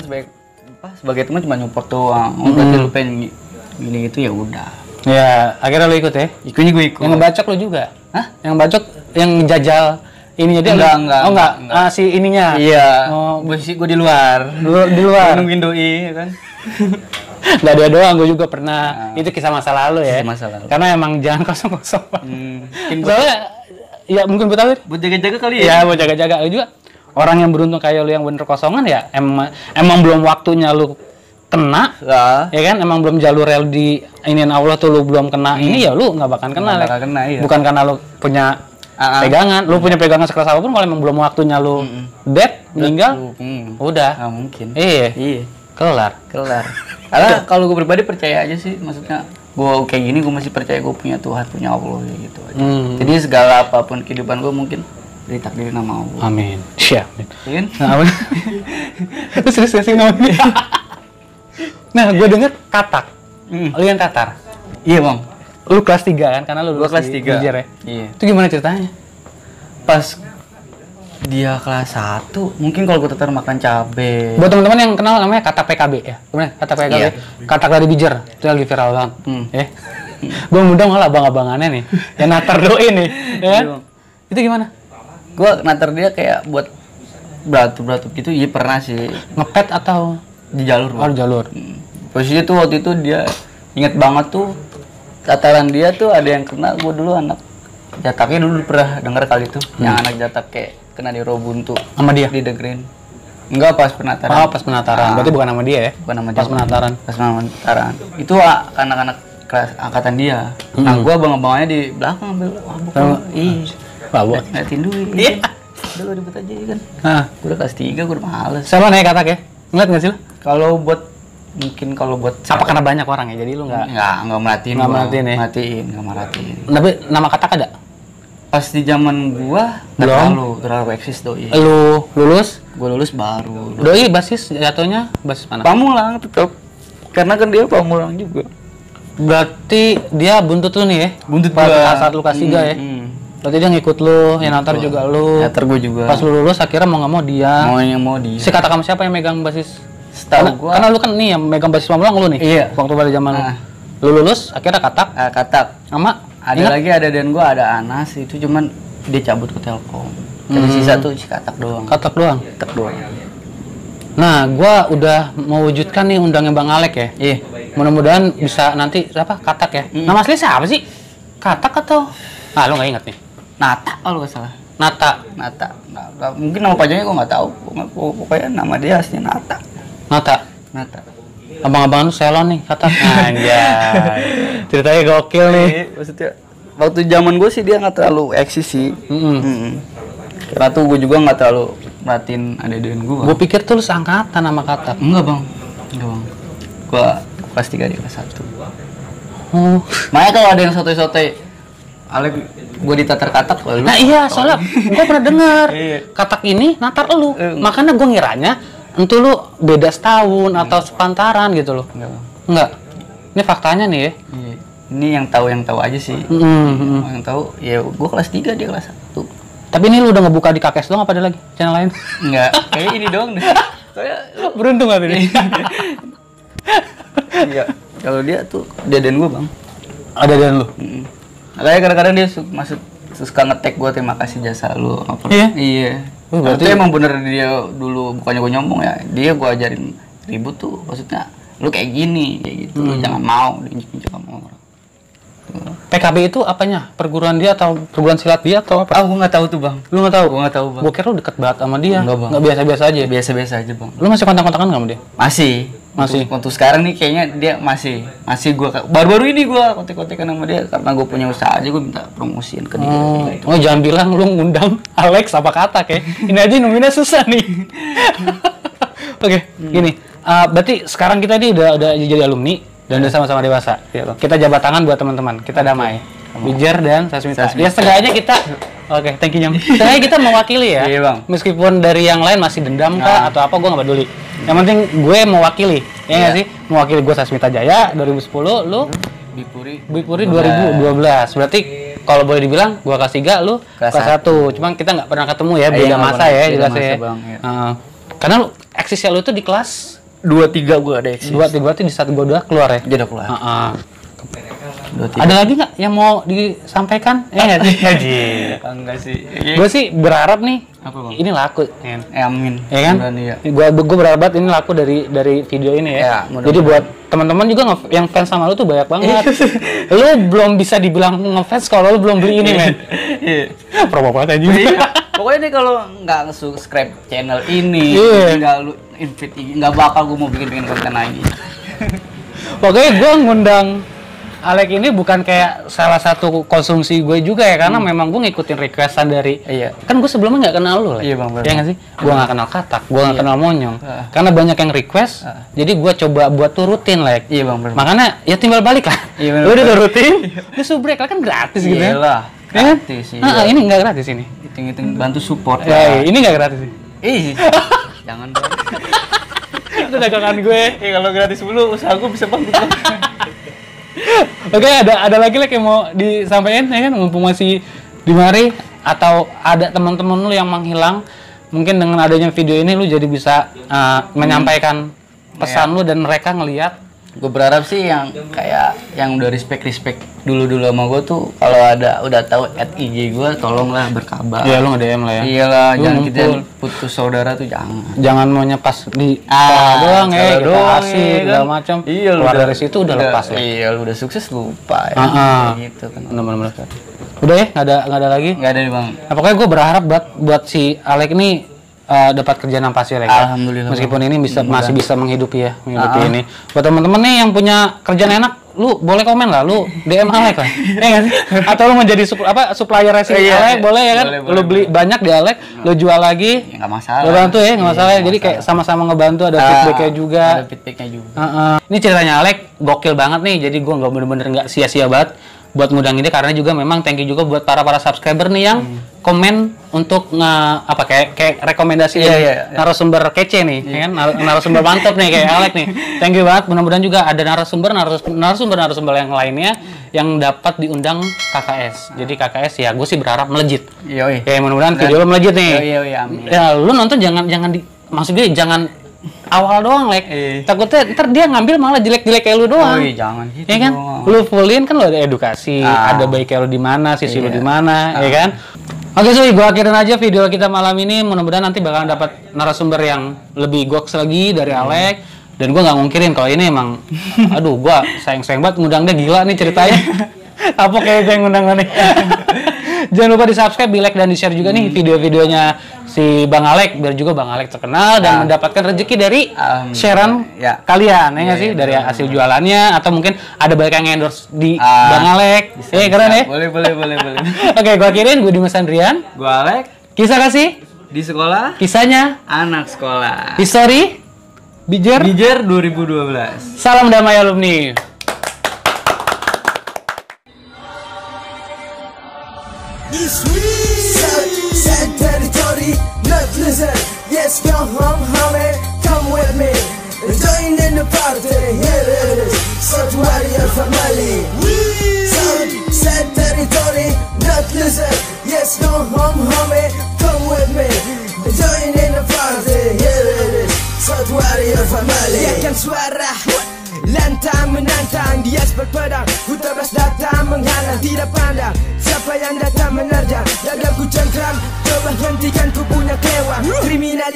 sebagai teman cuma nyupport doang. Berarti lu pengen gini gitu ya udah. Ya, akhirnya lu ikut ya? Ikutnya gue ikut. Yang ngebacok lu juga? Hah? Yang ngebacok, yang jajal ininya dia? Enggak. Si ininya? Iya. Gue di luar. Di luar? Nungguin doi, ya kan? Nggak dia doang, gue juga pernah. Itu kisah masa lalu ya? Kisah masa lalu. Karena emang jangan kosong-kosong. Soalnya, ya mungkin buat apa? Buat jaga-jaga kali ya? Iya, buat jaga-jaga. Lu juga orang yang beruntung kayak lu yang bener kosongan ya, emang belum waktunya lu kena, ya kan? Emang belum jalur rel di iniin Allah tuh lu belum kena ini ya lu nggak bakal kena. Iya. Bukan karena lu punya pegangan, lu punya pegangan sekeras apapun, kalau emang belum waktunya lu dead, meninggal, udah. Nggak mungkin. Iya. Kelar. Karena kalau gue pribadi percaya aja sih, maksudnya gue kayak gini gue masih percaya gue punya Tuhan, punya Allah ya gitu aja. Jadi segala apapun kehidupan gue mungkin ditakdirin sama Allah. Amin. Siap. Iya kan? Terus sih ngomongin. Nah, gue denger katak. Lu yang Tatar. Iya, Bang. Lu kelas 3 kan? Karena lu kelas 3. Bijer ya? Iya. Itu gimana ceritanya? Pas dia kelas 1, mungkin kalau gue Tatar makan cabe. Buat teman-teman yang kenal namanya kata PKB ya. Gimana? Kata PKB. Iya. Katak dari Bijer. Itu lagi viral banget. Gue ngundang malah abang-abangannya nih. Yang natar doi nih. Ya kan? Itu gimana? Gue natar dia kayak buat beratur gitu. Iya pernah sih. Ngepet atau? Di jalur. Oh, di jalur. Posisinya tuh waktu itu dia inget banget tuh tataran dia tuh ada yang kena. Gue dulu anak jataknya dulu pernah denger kali tuh yang anak jatak kayak kena di robuntu sama dia di degerin. Enggak, pas penataran. Oh, pas penataran. Berarti bukan nama dia ya? Bukan nama Pas dia. penataran. Pas penataran. Itu anak-anak kelas angkatan dia. Nah, gua abang-abangannya di belakang ambil mabuk. Ih. Mabuk. Ngeliatin duit. Iya. Udah lu ribet aja ya kan. Nah, Gua udah kelas 3, gua udah males. siapa naik katak ya? Ngeliat nggak sih lu? Kalau buat Apa karena banyak orang ya? Jadi lu nggak... enggak merhatiin. Nggak gua. merhatiin ya? Enggak merhatiin. Tapi nama katak ada? Pas di zaman gua Belum. terlalu eksis doi. Lu lulus? Gua lulus baru. Doi basis jatuhnya basis mana? Pamulang tetap. Karena kan dia Pamulang juga. Berarti dia buntut lu nih ya? Buntut Pada saat lu kelas 3 ya? Berarti dia ngikut lu, yang antar juga lu. Teater gua juga. Pas lu lulus akhirnya mau nggak mau dia. mau dia. Si katak sama siapa yang megang basis? Setahu gua Karena lu kan nih yang megang basis Pamulang lu nih. Iya. Waktu pada zaman Ah. lu lulus akhirnya katak katak. sama Ada ingat? lagi ada dan gua ada Anas itu cuman dia cabut ke Telkom. Jadi sisa tuh si katak doang. Katak doang. Katak doang. Nah, gua udah mewujudkan nih undangnya Bang Alek ya. Iya. Mudah-mudahan bisa nanti apa katak ya. Nama asli siapa sih? Katak atau? Ah, lu nggak ingat nih. Nata kalau nggak salah. Nata. Nata. Mungkin nama panjangnya gua nggak tahu. Pokoknya nama dia aslinya Nata. Nata. Nata. Abang-abangan lu selon nih katak. Anjay. Ceritanya gokil nih. Maksudnya waktu zaman gue sih dia nggak terlalu eksis sih. Karena tuh gue juga nggak terlalu merhatiin adegan gue. Gue pikir tuh lu seangkatan sama katak. Enggak bang. Gue kelas 3 di kelas 1. Oh. Makanya kalau ada yang sotoy-sotoy Alek gue ditatar katak lalu. Nah iya, soalnya gue pernah dengar Iya. katak ini natar lu. Makanya gue ngiranya entu lu beda setahun atau sepantaran gitu loh. Enggak bang. Enggak. Ini faktanya nih ya. Iya. Ini yang tahu aja sih. Yang tahu ya gue kelas 3 dia kelas 1. Tapi ini lu udah ngebuka di Kakes doang apa ada lagi channel lain? Enggak. Kayak ini doang deh. Soalnya Beruntung gak tadi? iya. Kalau dia tuh deden gue bang. Ada dan lu. Makanya kadang-kadang dia suka nge-tag gue terima kasih jasa lu apa. Iya? Iya. Oh, berarti- Berarti emang bener dia dulu bukannya gue nyombong ya. Dia gue ajarin ribut tuh maksudnya lu kayak gini kayak gitu. Lu jangan mau diinjek-injek sama orang. PKB itu apanya? Perguruan dia atau perguruan silat dia atau apa? Gue nggak tahu tuh bang. Lu nggak tahu? Gue nggak tahu bang. Gue kira lu deket banget sama dia. Enggak, Bang. Nggak biasa-biasa aja. Biasa-biasa aja bang. Lu masih kontak-kontakan nggak sama dia? Masih. Untuk sekarang nih kayaknya dia masih gue baru-baru ini gue kontak-kontakan sama dia karena gue punya usaha aja gue minta promosiin ke dia. Kayak gitu. Oh jangan bilang lu ngundang Alex apa katak ya. Ini aja nominnya susah nih. Oke, gini. Berarti sekarang kita ini udah jadi alumni dan udah sama-sama dewasa. Kita jabat tangan buat teman-teman. Kita damai. Bijar dan Sasmita. Ya setengahnya kita. Oke, thank you Nyam. Setengahnya kita mewakili ya. Iya, Bang. Meskipun dari yang lain masih dendam kah atau apa, gue nggak peduli. Yang penting gue mewakili. Ya nggak sih? Mewakili gue Sasmita Jaya 2010, lu Bipuri 2012. Berarti kalau boleh dibilang gua kelas 3, lu kelas 1. Cuman kita nggak pernah ketemu ya, beda masa ya jelas ya. Bang, ya. Karena lu eksisnya lu tuh di kelas 2-3 gue ada eksis. 2 berarti di saat gua udah keluar ya. Dia udah keluar. Ada lagi nggak yang mau disampaikan? Nggak sih? Enggak sih. Gue sih berharap nih Apa, Bang? ini laku, kan? Amin. Ya kan? Iya. Gue berharap banget ini laku dari video ini ya. Ya, mudah-mudahan. Jadi buat teman-teman juga yang fans sama lu tuh banyak banget. Lu belum bisa dibilang ngefans kalau lu belum beli ini, men. Iya. Promo banget aja. Pokoknya nih kalau nggak subscribe channel ini, Iya. nggak lu invite IG, nggak bakal gue mau bikin konten lagi. Pokoknya gue ngundang Alek ini bukan kayak salah satu konsumsi gue juga ya, karena memang gue ngikutin requestan dari. Iya. Kan gue sebelumnya nggak kenal lu, Lek. Iya, Bang, bener. Iya nggak sih? Gue nggak kenal katak, gue nggak kenal monyong. Karena banyak yang request, jadi gue coba buat turutin, Lek. Iya, Bang, bener. Makanya ya timbal balik lah. Iya, bener. Lu udah turutin, lu subrek lah kan gratis gitu ya. Iyalah, Ya kan? gratis, iya. Nah, ini nggak gratis ini. Hitung-hitung bantu support Ya, ini nggak gratis sih. Ih, jangan Bang. Itu dagangan gue. Kalau gratis dulu usaha gue bisa bangkrut. Oke, ada lagi Lek yang mau disampaikan ya kan, mumpung masih di mari, atau ada teman-teman lu yang menghilang, mungkin dengan adanya video ini lu jadi bisa menyampaikan pesan lu dan mereka ngelihat. Gue berharap sih yang kayak yang udah respect dulu sama gue tuh kalau ada udah tahu @IG gue tolonglah berkabar. Ya lu nge-DM lah ya. Iyalah, Lu jangan ngumpul. kita putus saudara tuh jangan. Jangan maunya pas di Ah, doang ya, salah kita doang, kasih ya segala kan? macam. Iya, lu keluar dari situ udah lepas ya. Iya, lu udah sukses lupa ya. Kayak gitu kan. Bener-bener. Udah ya, nggak ada lagi. Nggak ada nih bang. Nah, pokoknya gue berharap buat si Alek ini dapat kerjaan yang pasti, Lek. Alhamdulillah. Meskipun ini masih bisa menghidupi ini. Buat teman-teman nih yang punya kerjaan enak, lu boleh komen lah, lu DM Alek lah. Ya kan? Atau lu menjadi supplier si Alek, boleh ya kan? Lu beli banyak di Alek, lu jual lagi. Ya, nggak masalah. Lu bantu ya, nggak masalah. Jadi kayak sama-sama ngebantu, ada feedbacknya juga. Ada feedbacknya juga. Ini ceritanya Alek gokil banget nih. Jadi gua nggak bener-bener nggak sia-sia banget buat ngundang ini, karena juga memang thank you juga buat para subscriber nih yang komen untuk kayak rekomendasi narasumber kece nih, ya kan? Narasumber mantap nih kayak Alek nih. Thank you banget. Mudah-mudahan juga ada narasumber yang lainnya yang dapat diundang KKS. Jadi KKS ya gue sih berharap melejit. Yoi. Ya mudah-mudahan video lo melejit nih. Yoi, amin. Ya lu nonton maksudnya jangan awal doang, Lek. Takutnya ntar dia ngambil malah jelek-jelek kayak lu doang. Jangan gitu. Ya kan? Doang. Lu fullin kan lu ada edukasi, ada baik kayak lu di mana, sisi lu di mana, ya kan? Oke, gua akhirin aja video kita malam ini. Mudah-mudahan nanti bakalan dapat narasumber yang lebih goks lagi dari Alek. Dan gua nggak ngungkirin kalau ini emang aduh, gua sayang banget ngundang dia, gila nih ceritanya. Apa kayak gue yang ngundang nih. Jangan lupa di-subscribe, di-like dan di-share juga nih video-videonya si Bang Alek, biar juga Bang Alek terkenal dan mendapatkan rezeki dari sharean kalian, ya nggak sih? Dari hasil jualannya, atau mungkin ada banyak yang endorse di Bang Alek. Keren ya? Boleh. Oke, gua akhirin. Gue Dimas Andrian. Gua Alek. Kisah kasih Di sekolah. kisahnya Anak sekolah. history Bijer 2012. Salam damai alumni. This sad territory, not listen. Yes, go home, homie, come with me. Join in the party, here it is. South Warrior family. Sad territory, not listen. Yes, go home, homie, come with me. Join in the party, here it is. South Warrior family. Teriakan suara lantang menantang di aspal pedang, ku terus datang menghalang, tidak pandang siapa yang datang menerjang. Dagang ku cengkram, coba hentikan ku punya kelewang kriminal.